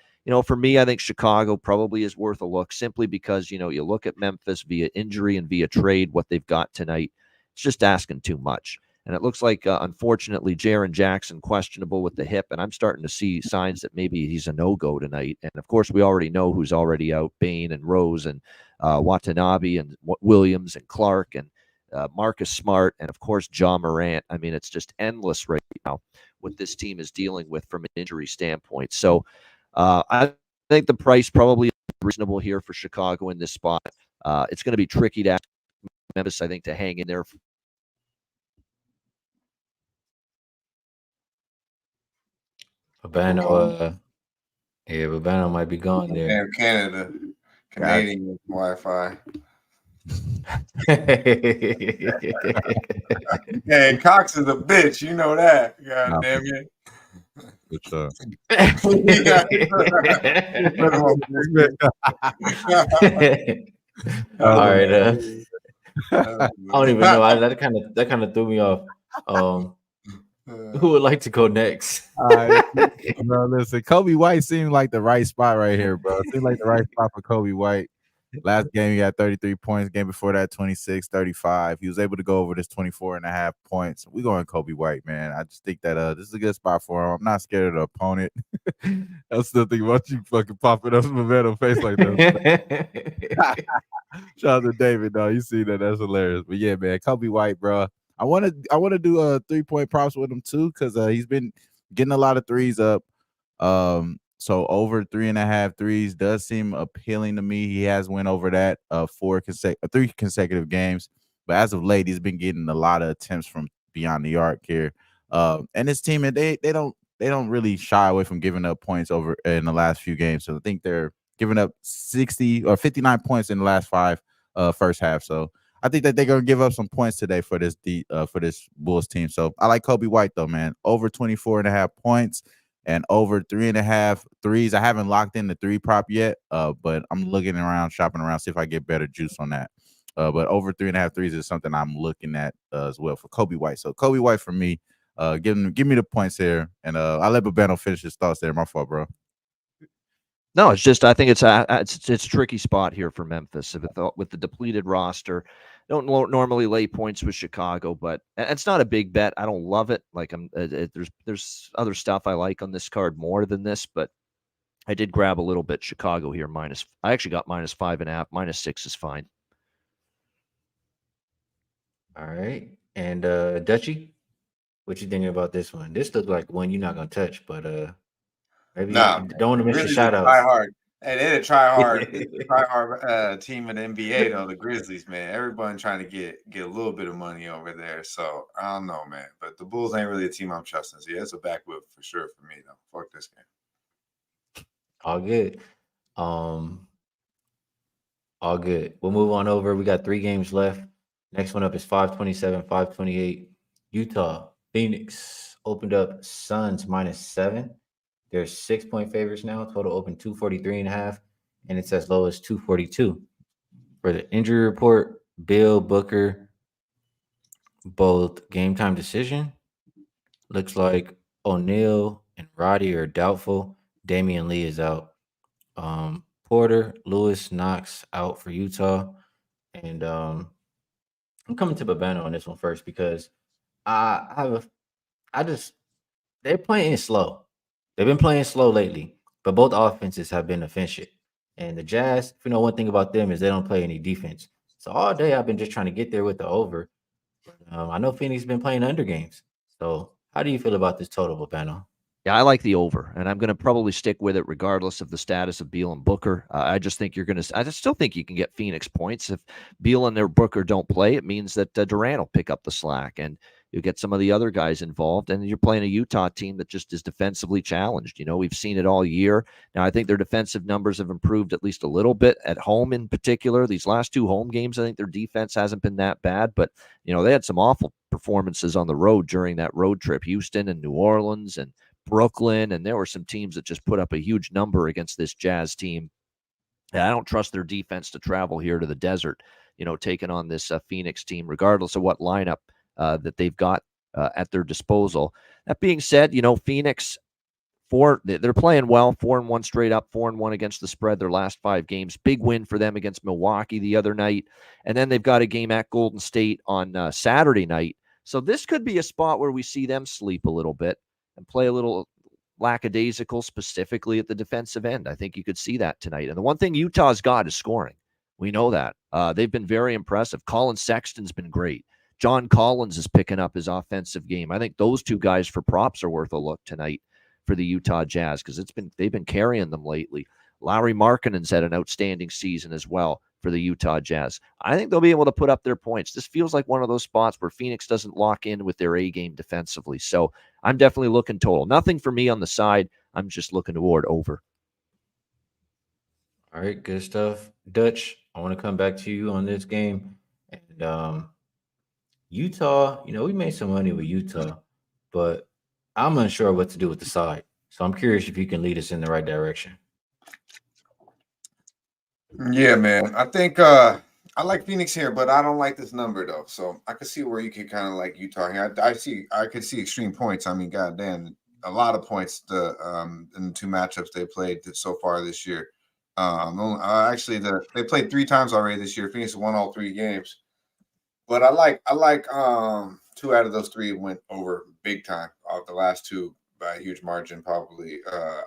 for me, I think Chicago probably is worth a look simply because, you look at Memphis via injury and via trade, what they've got tonight. It's just asking too much. And it looks like, unfortunately, Jaren Jackson questionable with the hip, and I'm starting to see signs that maybe he's a no-go tonight. And, of course, we already know who's already out, Bain and Rose and Watanabe and Williams and Clark and Marcus Smart, and, of course, Ja Morant. I mean, it's just endless right now what this team is dealing with from an injury standpoint. So I think the price probably is reasonable here for Chicago in this spot. It's going to be tricky to ask Memphis, I think, to hang in there. Urbano, Urbano might be gone there. Damn Canada. Canadian Wi-Fi. Hey, Cox is a bitch. You know that. God damn it. All right. I don't even know. That kind of threw me off. Who would like to go next? All right, bro. Listen, Kobe White seemed like the right spot right here, bro. Seemed like the right spot for Kobe White. Last game, he had 33 points. Game before that, 26, 35. He was able to go over this 24.5 points. We going Kobe White, man. I just think that this is a good spot for him. I'm not scared of the opponent. I still think about you fucking popping up my metal face like that. Shout out to David, though. You see that? That's hilarious. But yeah, man, Kobe White, bro. I want to do a 3-point props with him too, because he's been getting a lot of threes up. So over 3.5 threes does seem appealing to me. He has went over that 3 consecutive games, but as of late, he's been getting a lot of attempts from beyond the arc here. And his team, they don't really shy away from giving up points over in the last few games. So I think they're giving up 60 or 59 points in the last 5 first half. So I think that they're gonna give up some points today for this Bulls team. So I like Kobe White though, man. Over 24.5 points. And over 3.5 threes. I haven't locked in the 3 prop yet, but I'm looking around, shopping around, see if I get better juice on that. But over 3.5 threes is something I'm looking at as well for Kobe White. So Kobe White for me, give me the points here, and I'll let Babano finish his thoughts there. My fault, bro. No, it's just I think it's a tricky spot here for Memphis with the depleted roster. Don't normally lay points with Chicago, but it's not a big bet. I don't love it. Like there's other stuff I like on this card more than this, but I did grab a little bit Chicago here minus. I actually got -5.5. -6 is fine. All right. And Dutchy, what you thinking about this one? This looks like one you're not gonna touch, but maybe Nah, don't want to miss your Grizzlies shout are try outs. hard. Hey, they're a try hard team in the NBA though. The Grizzlies, man. Everybody trying to get a little bit of money over there. So I don't know, man. But the Bulls ain't really a team I'm trusting. So yeah, it's a backwhip for sure for me though. Fuck this game. All good. Um, all good. We'll move on over. We got 3 games left. Next one up is 527, 528. Utah, Phoenix opened up Suns -7. They're 6-point favorites now. Total open 243.5, and it's as low as 242. For the injury report, Bill, Booker, both game time decision. Looks like O'Neal and Roddy are doubtful. Damian Lee is out. Porter, Lewis, Knox out for Utah. And I'm coming to Babano on this one first because I just they're playing slow. They've been playing slow lately, but both offenses have been efficient. And the Jazz, if you know one thing about them, is they don't play any defense. So all day I've been just trying to get there with the over. I know Phoenix has been playing under games. So how do you feel about this total, Babano? Yeah, I like the over, and I'm going to probably stick with it regardless of the status of Beal and Booker. I just think you're going to. I just still think you can get Phoenix points if Beal and their Booker don't play. It means that Durant will pick up the slack, and you get some of the other guys involved. And you're playing a Utah team that just is defensively challenged. You know, we've seen it all year. Now, I think their defensive numbers have improved at least a little bit at home, in particular. These last 2 home games, I think their defense hasn't been that bad, but you know they had some awful performances on the road during that road trip, Houston and New Orleans and Brooklyn, and there were some teams that just put up a huge number against this Jazz team. And I don't trust their defense to travel here to the desert, you know, taking on this Phoenix team, regardless of what lineup that they've got at their disposal. That being said, you know, Phoenix, they're playing well, 4-1 straight up, 4-1 against the spread their last 5 games. Big win for them against Milwaukee the other night. And then they've got a game at Golden State on Saturday night. So this could be a spot where we see them sleep a little bit and play a little lackadaisical, specifically at the defensive end. I think you could see that tonight. And the one thing Utah's got is scoring. We know that. They've been very impressive. Colin Sexton's been great. John Collins is picking up his offensive game. I think those 2 guys for props are worth a look tonight for the Utah Jazz because they've been carrying them lately. Lauri Markkanen's had an outstanding season as well for the Utah Jazz. I think they'll be able to put up their points. This feels like one of those spots where Phoenix doesn't lock in with their A game defensively. So I'm definitely looking total. Nothing for me on the side. I'm just looking toward over. All right, good stuff. Dutch, I want to come back to you on this game. And Utah, you know, we made some money with Utah, but I'm unsure what to do with the side. So I'm curious if you can lead us in the right direction. Yeah, man. I think I like Phoenix here, but I don't like this number though. So I can see where you can kind of like Utah here. I could see extreme points. I mean, goddamn, a lot of points in the 2 matchups they played so far this year. Actually, they played 3 times already this year. Phoenix won all 3 games, but I like 2 out of those 3 went over big time. The last 2 by a huge margin, probably.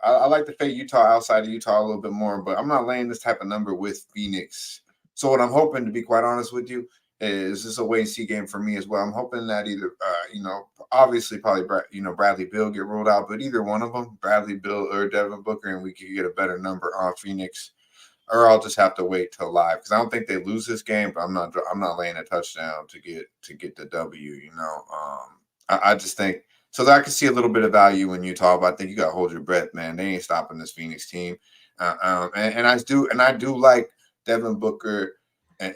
I like to fade Utah outside of Utah a little bit more, but I'm not laying this type of number with Phoenix. So what I'm hoping, to be quite honest with you, is this a wait and see game for me as well. I'm hoping that either, obviously probably, Bradley Beal get ruled out, but either one of them, Bradley Beal or Devin Booker, and we could get a better number on Phoenix, or I'll just have to wait till live because I don't think they lose this game, but I'm not laying a touchdown to get the W. I just think. So that I can see a little bit of value in Utah, but I think you got to hold your breath, man. They ain't stopping this Phoenix team, and I do like Devin Booker and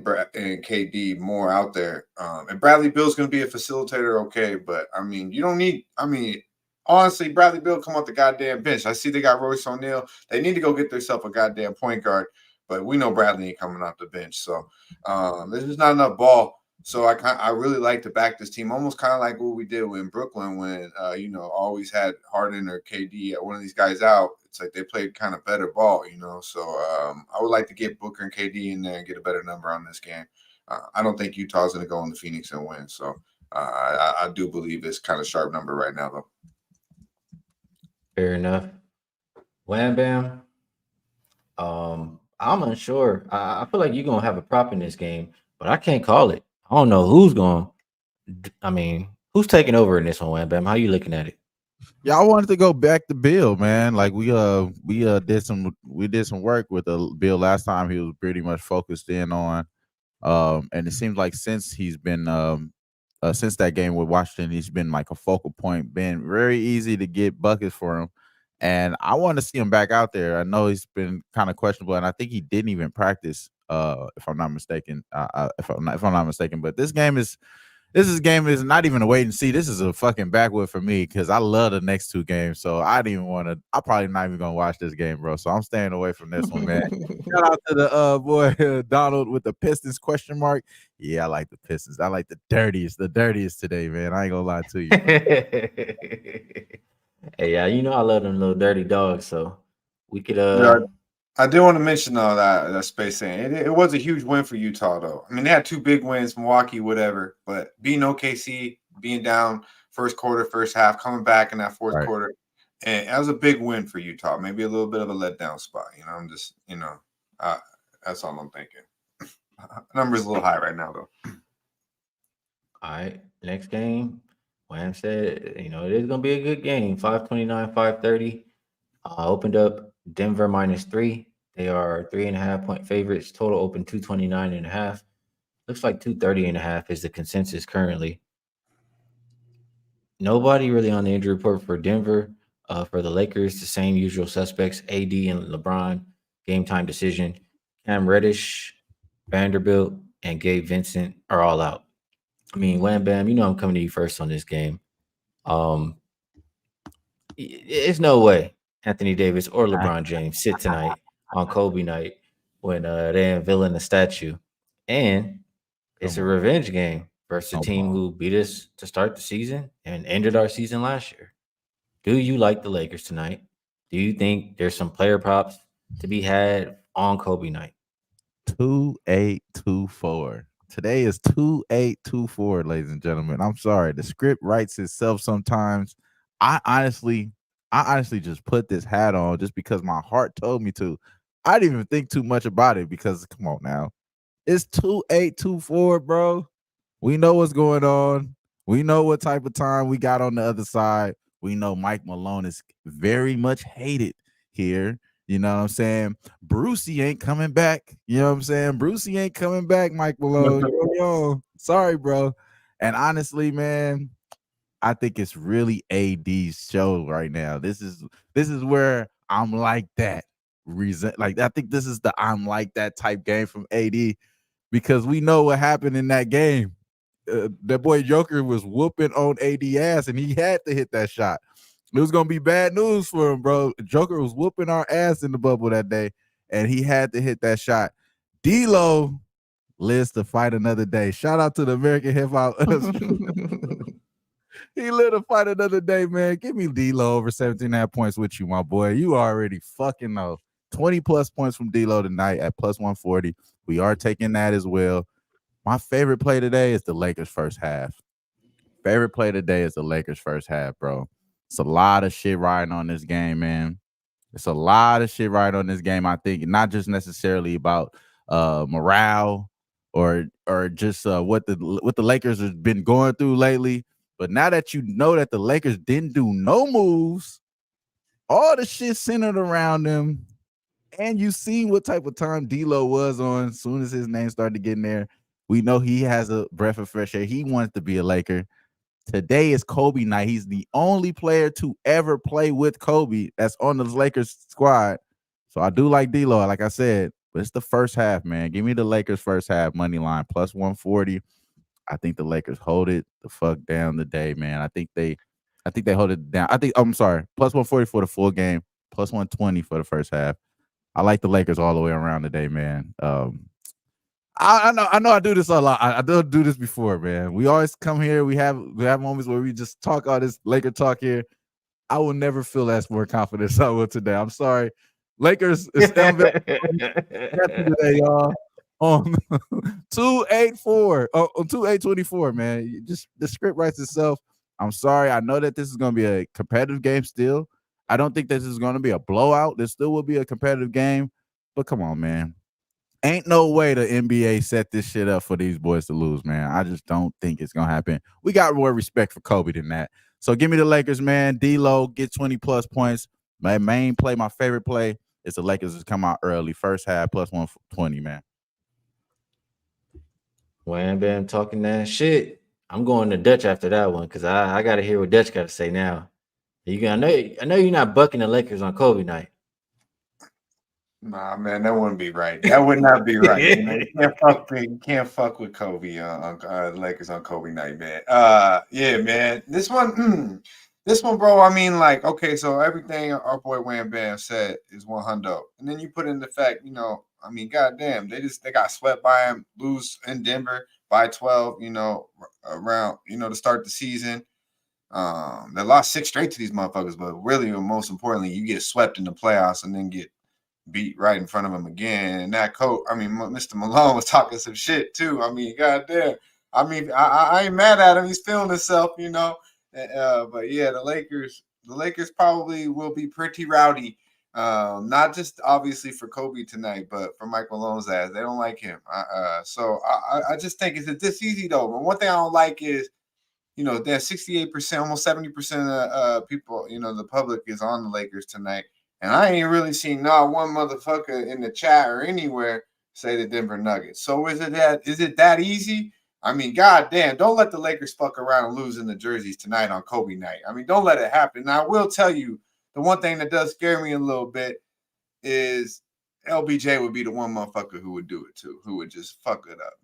KD more out there. And Bradley Beal's going to be a facilitator, okay, but I mean, you don't need. I mean, honestly, Bradley Beal come off the goddamn bench. I see they got Royce O'Neal. They need to go get themselves a goddamn point guard, but we know Bradley ain't coming off the bench, so there's just not enough ball. So I really like to back this team, almost kind of like what we did in Brooklyn when always had Harden or KD one of these guys out. It's like they played kind of better ball, So I would like to get Booker and KD in there and get a better number on this game. I don't think Utah's going to go into Phoenix and win. So I do believe it's kind of sharp number right now, though. Fair enough. Wham Bam. I'm unsure. I feel like you're gonna have a prop in this game, but I can't call it. I don't know who's going. I mean, who's taking over in this one, Wham Bam? How you looking at it? Yeah, I wanted to go back to Bill, man. Like we did some work with Bill last time. He was pretty much focused in on, and it seems like since he's been since that game with Washington, he's been like a focal point, been very easy to get buckets for him. And I want to see him back out there. I know he's been kind of questionable, and I think he didn't even practice, if I'm not mistaken. If I'm not mistaken, but this game is not even a wait and see. This is a fucking backwood for me because I love the next two games. So I didn't even want to. I'm probably not even gonna watch this game, bro. So I'm staying away from this one, man. Shout out to the boy Donald with the Pistons question mark. Yeah, I like the Pistons. I like the dirtiest today, man. I ain't gonna lie to you. Hey, yeah, I love them little dirty dogs. So we could I did want to mention though that Space saying it was a huge win for Utah though. I mean, they had two big wins, Milwaukee, whatever, but being OKC, being down first quarter, first half, coming back in that fourth quarter, and that was a big win for Utah. Maybe a little bit of a letdown spot. I'm just that's all I'm thinking. Number's a little high right now though. All right, next game. Wham said, it is gonna be a good game. 529, 530. Opened up Denver -3. They are 3.5-point favorites. Total open 229.5. Looks like 230.5 is the consensus currently. Nobody really on the injury report for Denver. For the Lakers, the same usual suspects: AD and LeBron. Game time decision. Cam Reddish, Vanderbilt, and Gabe Vincent are all out. I mean, Wham Bam, I'm coming to you first on this game. It's no way Anthony Davis or LeBron James sit tonight on Kobe night when they unveiling the statue. And it's a revenge game versus a team who beat us to start the season and ended our season last year. Do you like the Lakers tonight? Do you think there's some player props to be had on Kobe night? 2824. Today is 2824, ladies and gentlemen. I'm sorry. The script writes itself sometimes. I honestly just put this hat on just because my heart told me to. I didn't even think too much about it because come on now. It's 2824, bro. We know what's going on. We know what type of time we got on the other side. We know Mike Malone is very much hated here. You know what I'm saying? Brucey ain't coming back. You know what I'm saying? Brucey ain't coming back, Mike Malone. Yo. Sorry, bro. And honestly, man, I think it's really AD's show right now. This is where I'm like that. Like I think this is the I'm like that type game from AD because we know what happened in that game. That boy Joker was whooping on AD ass and he had to hit that shot. It was gonna be bad news for him, bro. Joker was whooping our ass in the bubble that day, and he had to hit that shot. D-Lo lives to fight another day. Shout out to the American Hip Hop. He lived to fight another day, man. Give me D-Lo over 17.5 points with you, my boy. You already fucking know. 20 plus points from D-Lo tonight at plus 140. We are taking that as well. My favorite play today is the Lakers first half. Favorite play today is the Lakers first half, bro. It's a lot of shit riding on this game, man. It's a lot of shit riding on this game. I think not just necessarily about morale or just what the Lakers have been going through lately. But now that you know that the Lakers didn't do no moves, all the shit centered around them, and you seen what type of time D-Lo was on as soon as his name started getting there. We know he has a breath of fresh air. He wants to be a Laker. Today is Kobe night. He's the only player to ever play with Kobe that's on the Lakers squad. So I do like D-Lo, like I said, but it's the first half, man. Give me the Lakers first half money line plus 140. I think the Lakers hold it the fuck down today, man. I think they hold it down. I'm sorry, plus 140 for the full game, plus 120 for the first half. I like the Lakers all the way around today, man. I know I do this a lot. I don't do this before, man. We always come here. We have moments where we just talk all this Laker talk here. I will never feel as more confident as I will today. I'm sorry. Lakers is happy today, y'all. On 284, on 2824, man. Just the script writes itself. I'm sorry. I know that this is gonna be a competitive game still. I don't think this is gonna be a blowout. There still will be a competitive game, but come on, man. Ain't no way the NBA set this shit up for these boys to lose, man. I just don't think it's gonna happen. We got more respect for Kobe than that. So give me the Lakers, man. D-Lo, get 20 plus points. My main play, my favorite play is the Lakers to come out early. First half plus 120, man. Wham Bam talking that shit. I'm going to Dutch after that one because I got to hear what Dutch got to say now. I know you're not bucking the Lakers on Kobe night. Nah, man, that wouldn't be right. That would not be right. You can't fuck with Kobe on Lakers on Kobe night, man. Yeah, man. This one, bro. I mean, like, okay, so everything our boy Wham Bam said is 100, and then you put in the fact, I mean, goddamn, they got swept by him, lose in Denver by 12, around, to start the season. They lost 6 straight to these motherfuckers, but really, most importantly, you get swept in the playoffs and then get beat right in front of him again. And that coach, I mean, Mr. Malone was talking some shit too. I mean, goddamn. I mean, I ain't mad at him. He's feeling himself, But yeah, the Lakers probably will be pretty rowdy. Not just obviously for Kobe tonight, but for Mike Malone's ass. They don't like him. So I just think it's this easy though. But one thing I don't like is, that 68%, almost 70% of people, the public is on the Lakers tonight. And I ain't really seen not one motherfucker in the chat or anywhere say the Denver Nuggets. So is it that easy? I mean, goddamn, don't let the Lakers fuck around and lose in the jerseys tonight on Kobe night. I mean, don't let it happen. Now, I will tell you, the one thing that does scare me a little bit is LBJ would be the one motherfucker who would do it too, who would just fuck it up,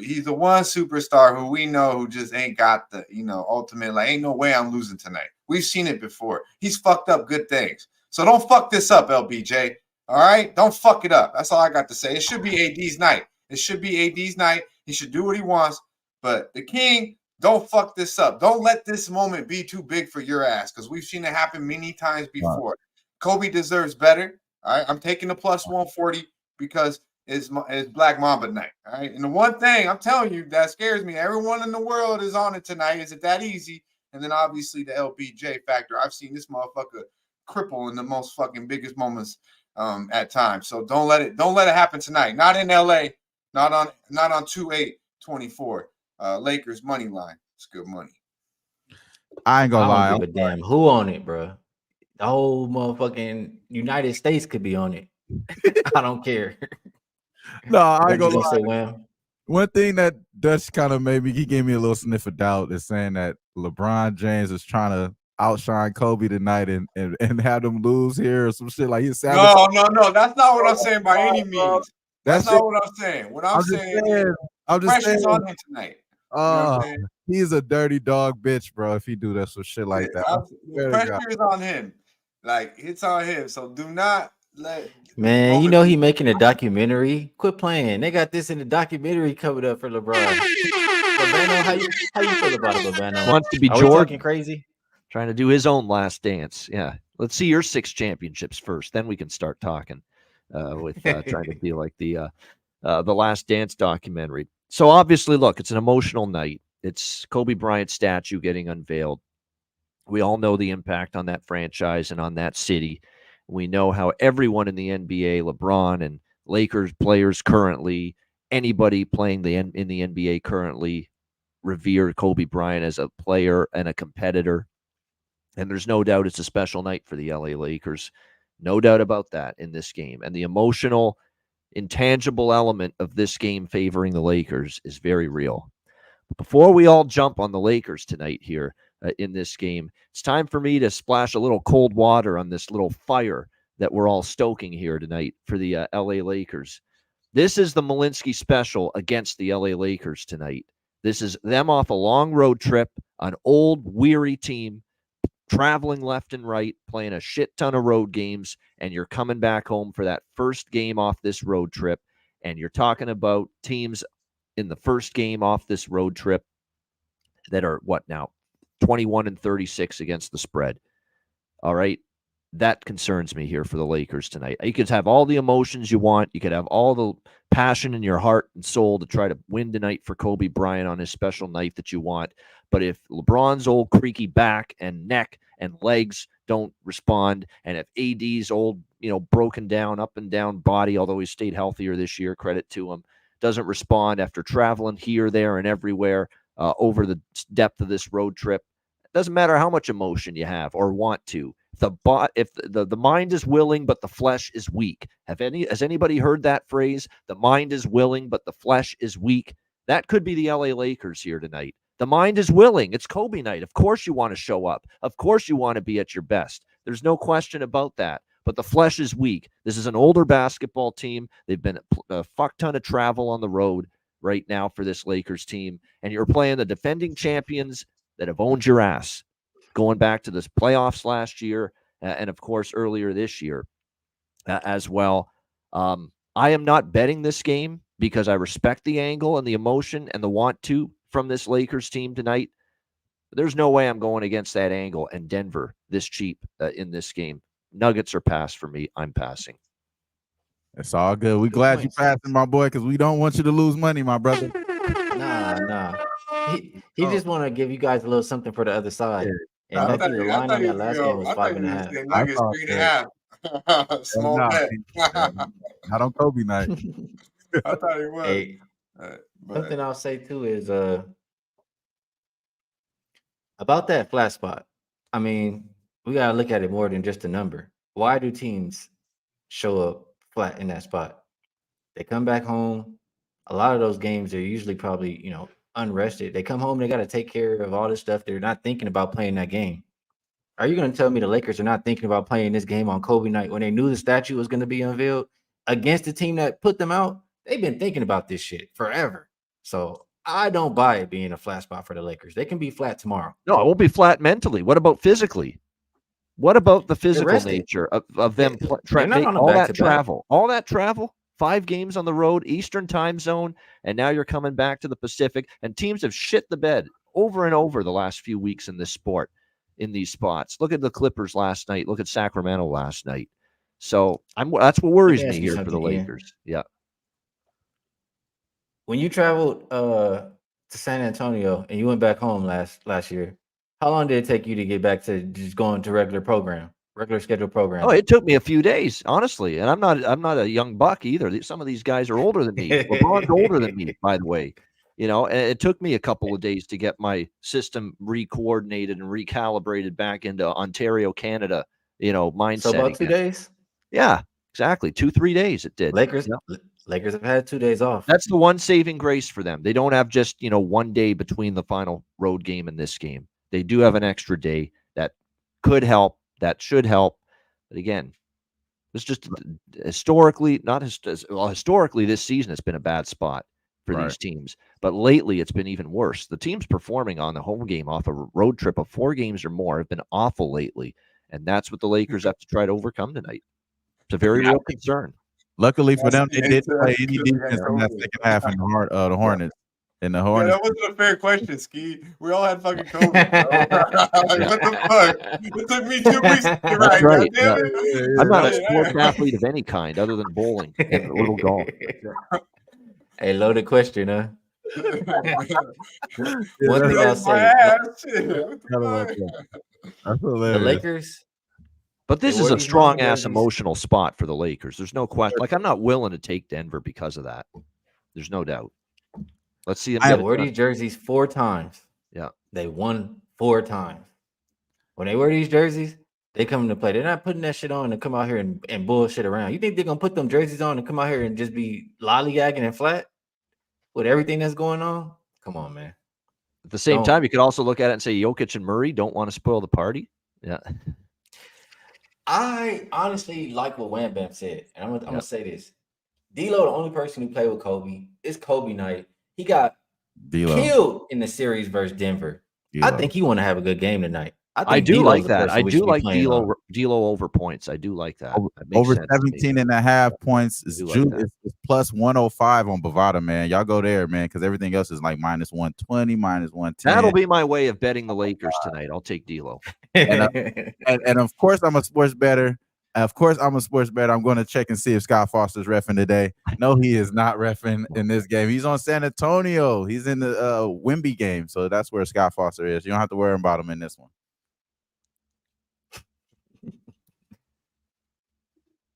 he's the one superstar who we know who just ain't got the, ultimate, like, ain't no way I'm losing tonight. We've seen it before. He's fucked up good things. So don't fuck this up, LBJ. All right? Don't fuck it up. That's all I got to say. It should be AD's night. It should be AD's night. He should do what he wants. But the King, don't fuck this up. Don't let this moment be too big for your ass because we've seen it happen many times before. Kobe deserves better. All right? I'm taking the plus 140 because it's Black Mamba night. All right? And the one thing I'm telling you that scares me, everyone in the world is on it tonight. Is it that easy? And then obviously the LBJ factor. I've seen this motherfucker cripple in the most fucking biggest moments at times. So don't let it happen tonight. Not in LA, not on 2/8/24. Lakers money line. It's good money. I ain't gonna lie. I don't give a damn who on it, bro. The whole motherfucking United States could be on it. I don't care. No, I ain't What you gonna lie. say, Wham? One thing that Dutch kind of he gave me a little sniff of doubt is saying that LeBron James is trying to outshine Kobe tonight and have them lose here or some shit like he's No. That's not what I'm saying by any means. That's not what I'm saying. What I'm saying is pressure's on him tonight. He's a dirty dog bitch, bro. If he do that some shit like that, pressure is on him. Like it's on him. So do not let. Man, he making a documentary. Quit playing. They got this in the documentary covered up for LeBron. Labano, how you feel about it, Labano? Wants to be Are we Jordan. talking crazy? Trying to do his own last dance. Yeah. Let's see your 6 championships first. Then we can start talking with trying to be like the Last Dance documentary. So obviously, look, it's an emotional night. It's Kobe Bryant's statue getting unveiled. We all know the impact on that franchise and on that city. We know how everyone in the NBA, LeBron and Lakers players currently, anybody playing in the NBA currently revere Kobe Bryant as a player and a competitor. And there's no doubt it's a special night for the LA Lakers. No doubt about that in this game. And the emotional, intangible element of this game favoring the Lakers is very real. But before we all jump on the Lakers tonight here in this game, it's time for me to splash a little cold water on this little fire that we're all stoking here tonight for the LA Lakers. This is the Malinsky special against the LA Lakers tonight. This is them off a long road trip, an old, weary team, traveling left and right, playing a shit ton of road games, and you're coming back home for that first game off this road trip, And you're talking about teams in the first game off this road trip that are what now? 21-36 against the spread. All right. That concerns me here for the Lakers tonight. You could have all the emotions you want. You could have all the passion in your heart and soul to try to win tonight for Kobe Bryant on his special night that you want. But if LeBron's old creaky back and neck and legs don't respond, and if AD's old, broken down, up and down body, although he stayed healthier this year, credit to him, doesn't respond after traveling here, there, and everywhere over the depth of this road trip, it doesn't matter how much emotion you have or want to. If the mind is willing but the flesh is weak. Has anybody heard that phrase? The mind is willing but the flesh is weak. That could be the LA Lakers here tonight. The mind is willing. It's Kobe night. Of course you want to show up. Of course you want to be at your best. There's no question about that. But the flesh is weak. This is an older basketball team. They've been a fuck ton of travel on the road right now for this Lakers team. And you're playing the defending champions that have owned your ass, going back to the playoffs last year and, of course, earlier this year as well. I am not betting this game because I respect the angle and the emotion and the want to from this Lakers team tonight. There's no way I'm going against that angle and Denver this cheap in this game. Nuggets are pass for me. I'm passing. It's all good. We glad you passing, my boy, because we don't want you to lose money, my brother. Nah. He just want to give you guys a little something for the other side. And I think the line on that last game was 5.5. Nuggets 3.5. Small bet. Not on Kobe night. I thought it was. Hey, something I'll say too is about that flat spot. I mean, we gotta look at it more than just a number. Why do teams show up flat in that spot? They come back home. A lot of those games are usually probably, unrested. They come home, they got to take care of all this stuff. They're not thinking about playing that game. Are you going to tell me the Lakers are not thinking about playing this game on Kobe night when they knew the statue was going to be unveiled against the team that put them out? They've been thinking about this shit forever. So I don't buy it being a flat spot for the Lakers. They can be flat tomorrow. No, it won't be flat mentally. What about physically? What about the physical nature of them all that travel? 5 games on the road, Eastern time zone, and now you're coming back to the Pacific, and teams have shit the bed over and over the last few weeks in this sport, in these spots. Look at the Clippers last night. Look at Sacramento last night. So that's what worries me here for the Lakers. Yeah. When you traveled to San Antonio and you went back home last year, how long did it take you to get back to just going to regular scheduled program? Oh, it took me a few days, honestly. And I'm not a young buck either. Some of these guys are older than me. LeBron's older than me, by the way. And it took me a couple of days to get my system re-coordinated and recalibrated back into Ontario, Canada, mindset. So about 2 days? Yeah, exactly. 2-3 days it did. Lakers have had 2 days off. That's the one saving grace for them. They don't have just, 1 day between the final road game and this game. They do have an extra day that could help. That should help. But again, it's just historically, historically, this season has been a bad spot for these teams. But lately, it's been even worse. The teams performing on the home game off a road trip of 4 games or more have been awful lately. And that's what the Lakers have to try to overcome tonight. It's a very real concern. Luckily for them, they didn't play any defense in that second half in the Hornets. In the Hornets. Yeah, that wasn't a fair question, Skee. We all had fucking COVID. What the fuck? It took me 2 weeks to get right. Right. I'm not a sports athlete of any kind other than bowling and a little golf. Hey, loaded question, huh? One thing I'll say. The Lakers. But this is a strong-ass emotional spot for the Lakers. There's no question. Like, I'm not willing to take Denver because of that. There's no doubt. Let's see. I wore these jerseys 4 times. Yeah. They won 4 times. When they wear these jerseys, they come to play. They're not putting that shit on and come out here and bullshit around. You think they're going to put them jerseys on and come out here and just be lollygagging and flat with everything that's going on? Come on, man. At the same time, you could also look at it and say Jokic and Murray don't want to spoil the party. Yeah. I honestly like what Wham Bam said. And I'm going to say this. D-Lo, the only person who played with Kobe, it's Kobe night. He got killed in the series versus Denver. I think he want to have a good game tonight. I do D'Lo's like the that. person I we do should be like playing on. D'Lo over points. I do like that. That makes Over sense to me. 17 and a half points is do like that. it's plus 105 on Bovada, man. Y'all go there, man, because everything else is like minus 120, minus 110. That'll be my way of betting the Lakers tonight. I'll take D'Lo. And of course I'm a sports bettor. Of course I'm a sports bettor. I'm going to check and see if Scott Foster's reffing today. No, he is not reffing in this game. He's on San Antonio. He's in the Wemby game, so that's where Scott Foster is. You don't have to worry about him in this one.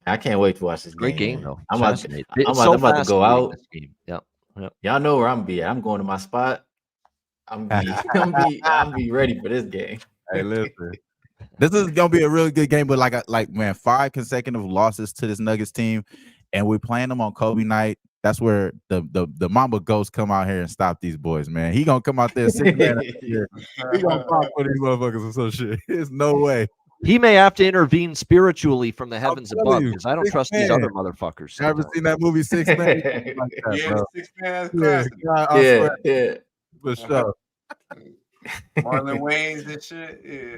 I can't wait to watch this Great game, man. though. I'm about to go fascinating, out. this game. Yep. Y'all know where I'm gonna be at. I'm going to my spot. I'm be ready for this game. Hey, listen. This is gonna be a really good game, but like man, 5 consecutive losses to this Nuggets team, and we're playing them on Kobe night. That's where the Mamba Ghost come out here and stop these boys, man. He gonna come out there 6 man. He gonna pop for these motherfuckers or some shit. There's no way. He may have to intervene spiritually from the heavens above you, because I don't 6 trust these other motherfuckers. Ever seen that movie 6 Man? Like that, Yeah, bro. 6 man Yeah, classic. I swear, Yeah. for sure. Marlon Wayans and shit. Yeah.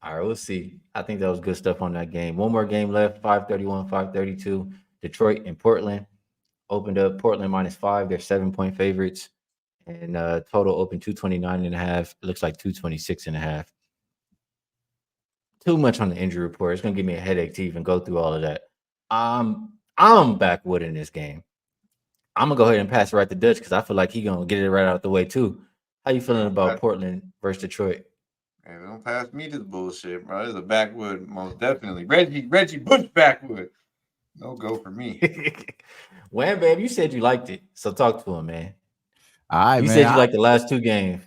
All right, we'll see. I think that was good stuff on that game. One more game left, 531, 532. Detroit and Portland opened up. Portland -5. They're 7-point favorites. And total open 229.5. It looks like 226.5. Too much on the injury report. It's gonna give me a headache to even go through all of that. I'm backwood in this game. I'm gonna go ahead and pass it right to Dutch because I feel like he's gonna get it right out the way too. How you feeling about Portland versus Detroit? Man, don't pass me to the bullshit, bro. This is a backwood, most definitely. Reggie Bush backwood. No go for me. Wham, babe, you said you liked it, so talk to him, man. All right, You man. said you liked the last 2 games.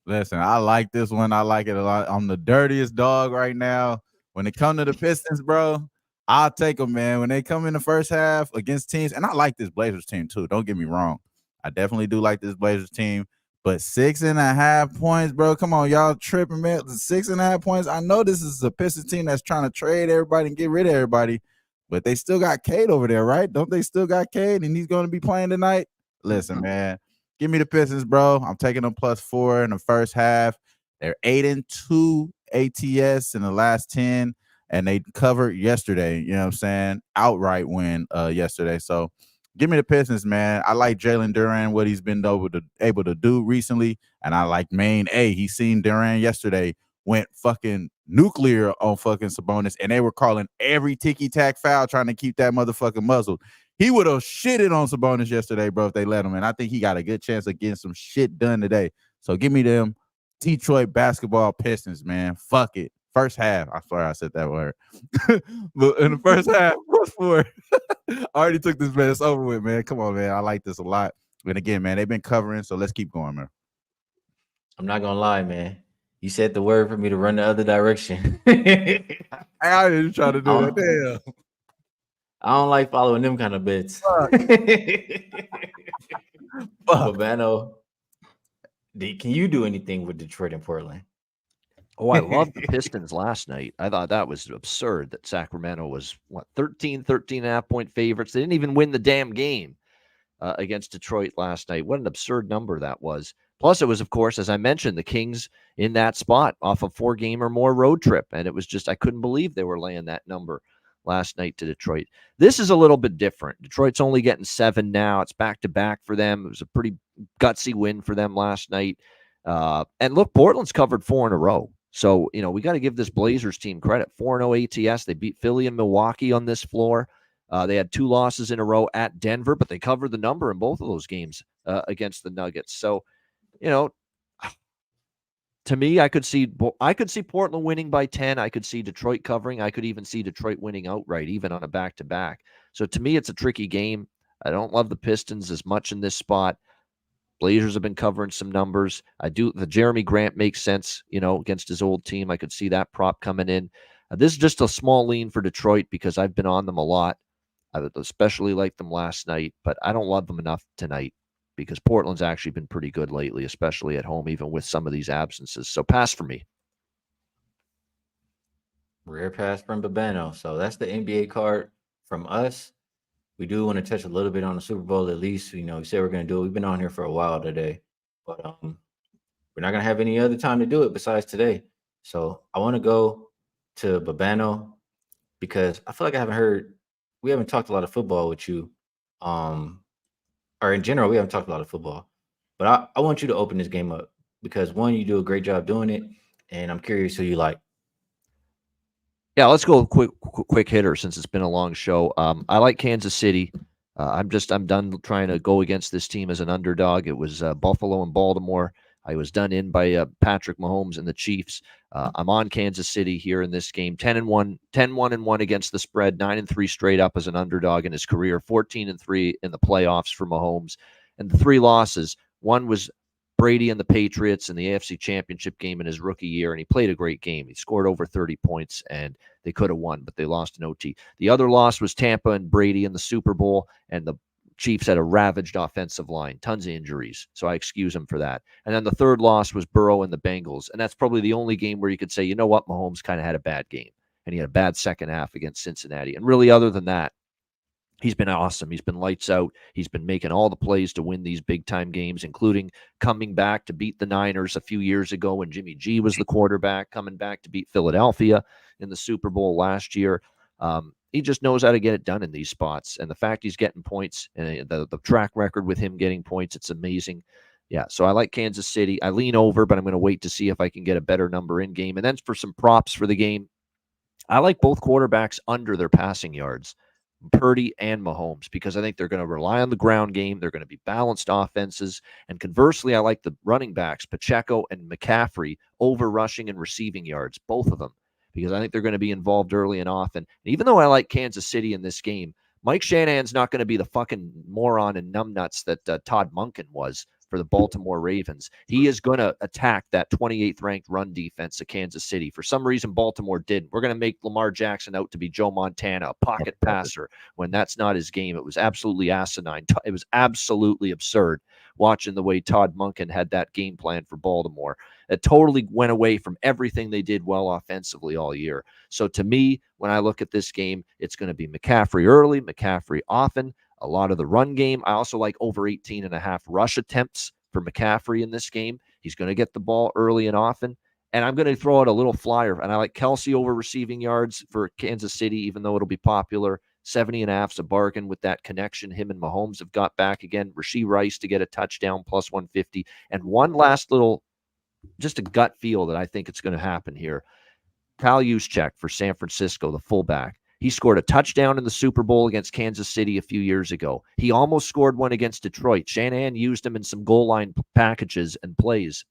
Listen, I like this one. I like it a lot. I'm the dirtiest dog right now. When it comes to the Pistons, bro, I'll take them, man. When they come in the first half against teams, and I like this Blazers team too. Don't get me wrong. I definitely do like this Blazers team. But 6.5 points, bro. Come on, y'all tripping, man. 6.5 points. I know this is a Pistons team that's trying to trade everybody and get rid of everybody, but they still got Cade over there, right? Don't they still got Cade and he's going to be playing tonight? Listen, man. Give me the Pistons, bro. I'm taking them +4 in the first half. They're 8-2 ATS in the last 10, and they covered yesterday. You know what I'm saying? Outright win yesterday. So give me the Pistons, man. I like Jalen Duran, what he's been able to do recently, and I like Main A. He seen Duran yesterday went fucking nuclear on fucking Sabonis, and they were calling every ticky-tack foul trying to keep that motherfucker muzzled. He would have shitted on Sabonis yesterday, bro, if they let him. And I think he got a good chance of getting some shit done today. So give me them Detroit basketball Pistons, man. Fuck it. First half. I swear I said that word. But in the first half, +4. I already took this, man. It's over with, man. Come on, man. I like this a lot. And again, man, they've been covering, so let's keep going, man. I'm not gonna lie, man. You said the word for me to run the other direction. I didn't try to do that. Damn. I don't like following them kind of bits. Bano, can you do anything with Detroit and Portland? Oh, I loved the Pistons last night. I thought that was absurd that Sacramento was, 13.5 point favorites. They didn't even win the damn game against Detroit last night. What an absurd number that was. Plus, it was, of course, as I mentioned, the Kings in that spot off a 4-game or more road trip. And it was just, I couldn't believe they were laying that number last night to Detroit. This is a little bit different. Detroit's only getting 7 now. It's back-to-back for them. It was a pretty gutsy win for them last night. And look, Portland's covered 4 in a row. So, we got to give this Blazers team credit. 4-0 ATS. They beat Philly and Milwaukee on this floor. They had 2 losses in a row at Denver, but they covered the number in both of those games against the Nuggets. So, to me, I could see Portland winning by 10. I could see Detroit covering. I could even see Detroit winning outright, even on a back-to-back. So to me, it's a tricky game. I don't love the Pistons as much in this spot. Blazers have been covering some numbers. The Jeremy Grant makes sense, against his old team. I could see that prop coming in. This is just a small lean for Detroit because I've been on them a lot. I would especially like them last night, but I don't love them enough tonight because Portland's actually been pretty good lately, especially at home, even with some of these absences. So pass for me. Rare pass from Babano. So that's the NBA card from us. We do want to touch a little bit on the Super Bowl, at least. We said we're going to do it. We've been on here for a while today, but we're not going to have any other time to do it besides today. So I want to go to Babano because I feel like we haven't talked a lot of football with you. Or in general, we haven't talked a lot of football. But I want you to open this game up because one, you do a great job doing it. And I'm curious who you like. Yeah, let's go quick hitter since it's been a long show. I like Kansas City. I'm done trying to go against this team as an underdog. It was Buffalo and Baltimore. I was done in by Patrick Mahomes and the Chiefs. I'm on Kansas City here in this game. 10-1 against the spread, 9-3 straight up as an underdog in his career, 14-3 in the playoffs for Mahomes. And the 3 losses, one was Brady and the Patriots in the AFC Championship game in his rookie year, and he played a great game. He scored over 30 points, and they could have won, but they lost in OT. The other loss was Tampa and Brady in the Super Bowl, and the Chiefs had a ravaged offensive line, tons of injuries, so I excuse him for that. And then the third loss was Burrow and the Bengals, and that's probably the only game where you could say, you know what, Mahomes kind of had a bad game, and he had a bad second half against Cincinnati. And really, other than that, he's been awesome. He's been lights out. He's been making all the plays to win these big-time games, including coming back to beat the Niners a few years ago when Jimmy G was the quarterback, coming back to beat Philadelphia in the Super Bowl last year. He just knows how to get it done in these spots. And the fact he's getting points and the track record with him getting points, it's amazing. Yeah, so I like Kansas City. I lean over, but I'm going to wait to see if I can get a better number in game. And then for some props for the game, I like both quarterbacks under their passing yards. Purdy and Mahomes, because I think they're going to rely on the ground game. They're going to be balanced offenses. And conversely, I like the running backs, Pacheco and McCaffrey, over rushing and receiving yards, both of them, because I think they're going to be involved early and often. And even though I like Kansas City in this game, Mike Shanahan's not going to be the fucking moron and numbnuts that Todd Monken was for the Baltimore Ravens. He is going to attack that 28th ranked run defense of Kansas City. For some reason, Baltimore didn't. We're going to make Lamar Jackson out to be Joe Montana, a pocket passer, when that's not his game. It was absolutely asinine. It was absolutely absurd watching the way Todd Monken had that game plan for Baltimore. It totally went away from everything they did well offensively all year. So to me, when I look at this game, it's going to be McCaffrey early, McCaffrey often, a lot of the run game. I also like over 18.5 rush attempts for McCaffrey in this game. He's going to get the ball early and often. And I'm going to throw out a little flyer. And I like Kelsey over receiving yards for Kansas City, even though it'll be popular. 70.5's a bargain with that connection him and Mahomes have got back again. Rashee Rice to get a touchdown, plus 150. And one last little, just a gut feel that I think it's going to happen here. Kyle Juszczyk for San Francisco, the fullback. He scored a touchdown in the Super Bowl against Kansas City a few years ago. He almost scored one against Detroit. Shanahan used him in some goal line packages and plays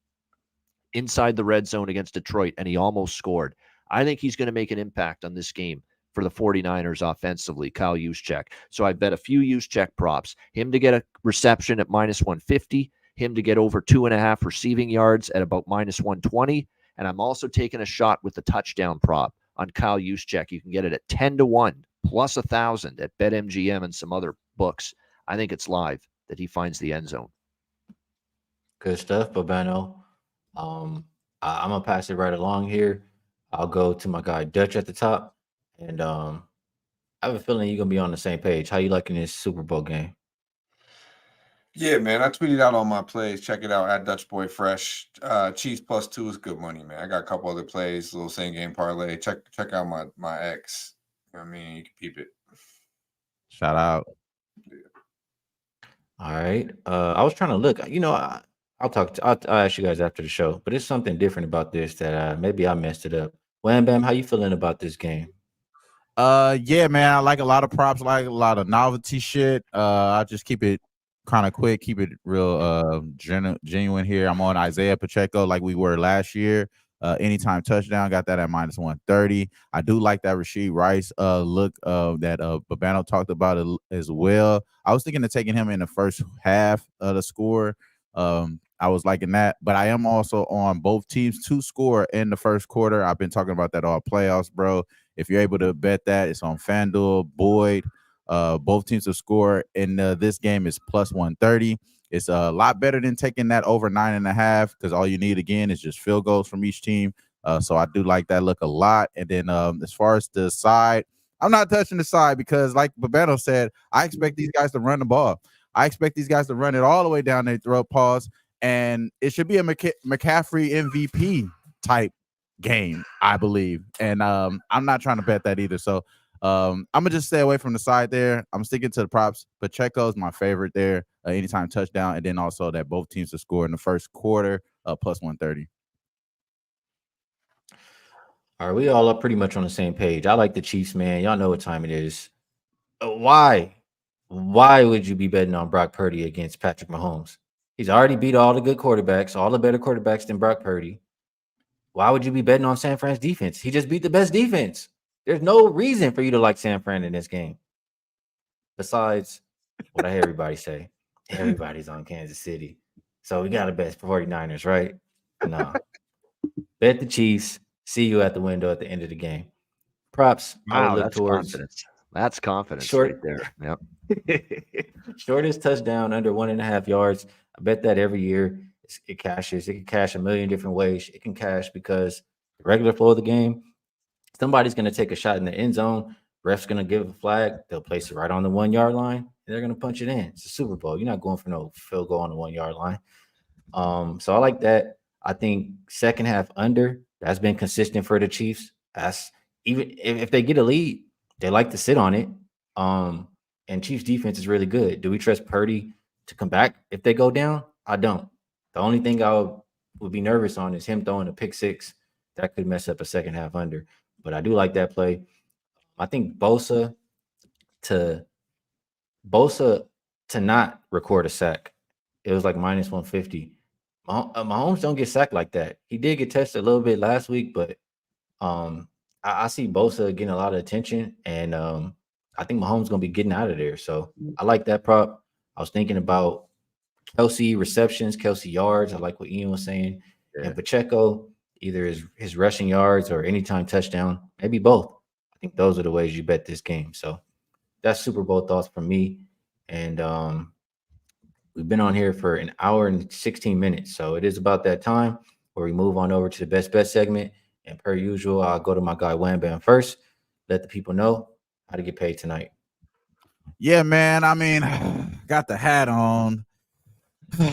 inside the red zone against Detroit, and he almost scored. I think he's going to make an impact on this game for the 49ers offensively, Kyle Juszczyk. So I bet a few Juszczyk props. Him to get a reception at minus 150, him to get over 2.5 receiving yards at about minus 120, and I'm also taking a shot with the touchdown prop on Kyle Juszczyk. You can get it at 10-1 plus 1,000 at BetMGM and some other books. I think it's live that he finds the end zone. Good stuff, Babano. I'm gonna pass it right along here. I'll go to my guy Dutch at the top, and I have a feeling you're gonna be on the same page. How you liking this Super Bowl game? Yeah, man. I tweeted out all my plays. Check it out at Dutch Boy Fresh. Chiefs +2 is good money, man. I got a couple other plays, little same game parlay. Check out my X. You know what I mean? You can peep it. Shout out. All right. I was trying to look. I'll ask you guys after the show, but it's something different about this that maybe I messed it up. Wham Bam, how you feeling about this game? Yeah, man. I like a lot of props, like a lot of novelty shit. I just keep it kind of quick, keep it real genuine here. I'm on Isaiah Pacheco like we were last year. Anytime touchdown, got that at minus 130. I do like that Rashee Rice look that Babano talked about as well. I was thinking of taking him in the first half of the score. I was liking that, but I am also on both teams to score in the first quarter. I've been talking about that all playoffs, bro. If you're able to bet that, it's on FanDuel, Boyd. Both teams to score in this game is plus 130. It's a lot better than taking that over 9.5 because all you need again is just field goals from each team. So I do like that look a lot. And then as far as the side, I'm not touching the side because, like Babano said, I expect these guys to run the ball. I expect these guys to run it all the way down their throat, pause, and it should be a McCaffrey MVP type game, I believe. And I'm not trying to bet that either. So I'm gonna just stay away from the side there. I'm sticking to the props. Pacheco's my favorite there. Anytime touchdown, and then also that both teams to score in the first quarter, plus 130. All right, we all are pretty much on the same page. I like the Chiefs, man. Y'all know what time it is. Why? Why would you be betting on Brock Purdy against Patrick Mahomes? He's already beat all the good quarterbacks, all the better quarterbacks than Brock Purdy. Why would you be betting on San Fran's defense? He just beat the best defense. There's no reason for you to like San Fran in this game. Besides what I hear everybody say, everybody's on Kansas City. So we got to bet 49ers, right? No. Bet the Chiefs. See you at the window at the end of the game. Props. I would Wow, look that's towards confidence. That's confidence short right there. Yep. shortest touchdown under 1.5 yards. I bet that every year it cashes. It can cash a million different ways. It can cash because the regular flow of the game, somebody's going to take a shot in the end zone. Ref's going to give a flag. They'll place it right on the 1 yard line. And they're going to punch it in. It's a Super Bowl. You're not going for no field goal on the 1 yard line. So I like that. I think second half under, that's been consistent for the Chiefs. That's even if they get a lead, they like to sit on it. And Chiefs defense is really good. Do we trust Purdy to come back if they go down? I don't. The only thing I would be nervous on is him throwing a pick six. That could mess up a second half under. But I do like that play. I think Bosa to not record a sack. It was like minus 150. Mahomes don't get sacked like that. He did get tested a little bit last week, but I see Bosa getting a lot of attention, and I think Mahomes going to be getting out of there. So I like that prop. I was thinking about Kelsey receptions, Kelsey yards. I like what Ian was saying. Yeah. And Pacheco, either his rushing yards or anytime touchdown, maybe both. I think those are the ways you bet this game. So that's Super Bowl thoughts from me. And we've been on here for an hour and 16 minutes. So it is about that time where we move on over to the best bet segment. And per usual, I'll go to my guy Wham first. Let the people know how to get paid tonight. Yeah, man. I mean, got the hat on.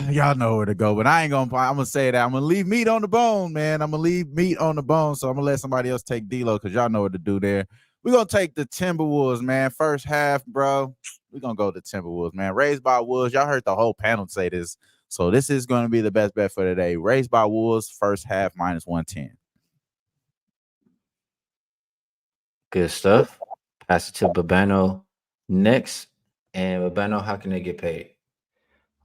Y'all know where to go, but I'm gonna say that I'm gonna leave meat on the bone, man. I'm gonna leave meat on the bone, so I'm gonna let somebody else take D-Lo because y'all know what to do there. We're gonna take the Timberwolves, man. First half, bro. We're gonna go to Timberwolves, man. Raised by Wolves. Y'all heard the whole panel say this, so this is gonna be the best bet for today. Raised by Wolves, first half minus 110. Good stuff. Pass it to Babano next. And Babano, how can they get paid?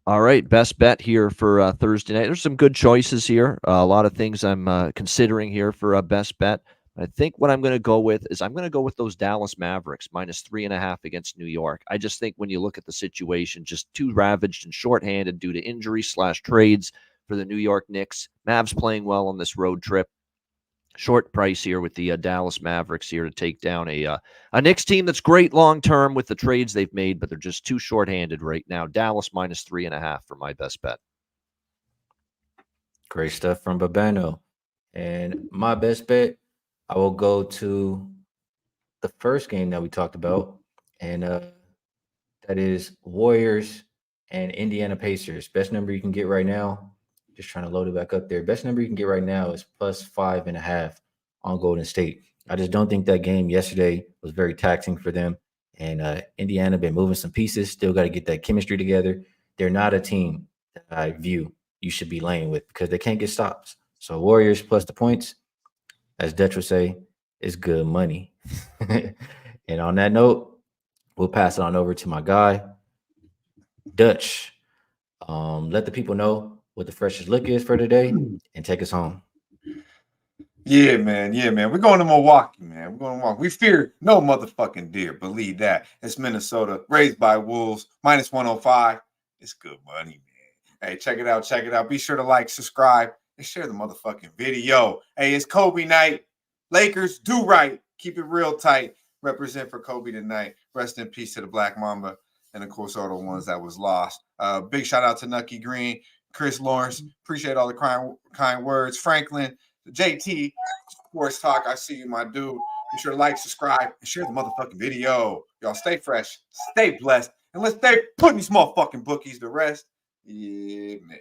All right, best bet here for Thursday night. There's some good choices here. A lot of things I'm considering here for a best bet. I think what I'm going to go with is I'm going to go with those Dallas Mavericks minus 3.5 against New York. I just think when you look at the situation, just too ravaged and shorthanded due to injury/trades for the New York Knicks. Mavs playing well on this road trip. Short price here with the Dallas Mavericks here to take down a Knicks team that's great long-term with the trades they've made, but they're just too shorthanded right now. Dallas minus 3.5 for my best bet. Great stuff from Babano. And my best bet, I will go to the first game that we talked about, and that is Warriors and Indiana Pacers. Best number you can get right now. Just trying to load it back up there. Best number you can get right now is plus 5.5 on Golden State. I just don't think that game yesterday was very taxing for them. And Indiana been moving some pieces. Still got to get that chemistry together. They're not a team that I view you should be laying with because they can't get stops. So Warriors plus the points, as Dutch would say, is good money. And on that note, we'll pass it on over to my guy, Dutch. Let the people know what the freshest look is for today and take us home. Yeah, man. Yeah, man. We're going to Milwaukee, man. We're going to Milwaukee. We fear no motherfucking deer. Believe that. It's Minnesota, raised by Wolves, minus 105. It's good money, man. Hey, check it out. Check it out. Be sure to like, subscribe, and share the motherfucking video. Hey, it's Kobe night. Lakers, do right. Keep it real tight. Represent for Kobe tonight. Rest in peace to the Black Mamba. And, of course, all the ones that was lost. Big shout out to Nucky Green, Chris Lawrence. Appreciate all the kind words. Franklin, JT, Sports Talk. I see you, my dude. Be sure to like, subscribe, and share the motherfucking video. Y'all stay fresh, stay blessed, and let's stay putting these motherfucking bookies to rest. Yeah, man.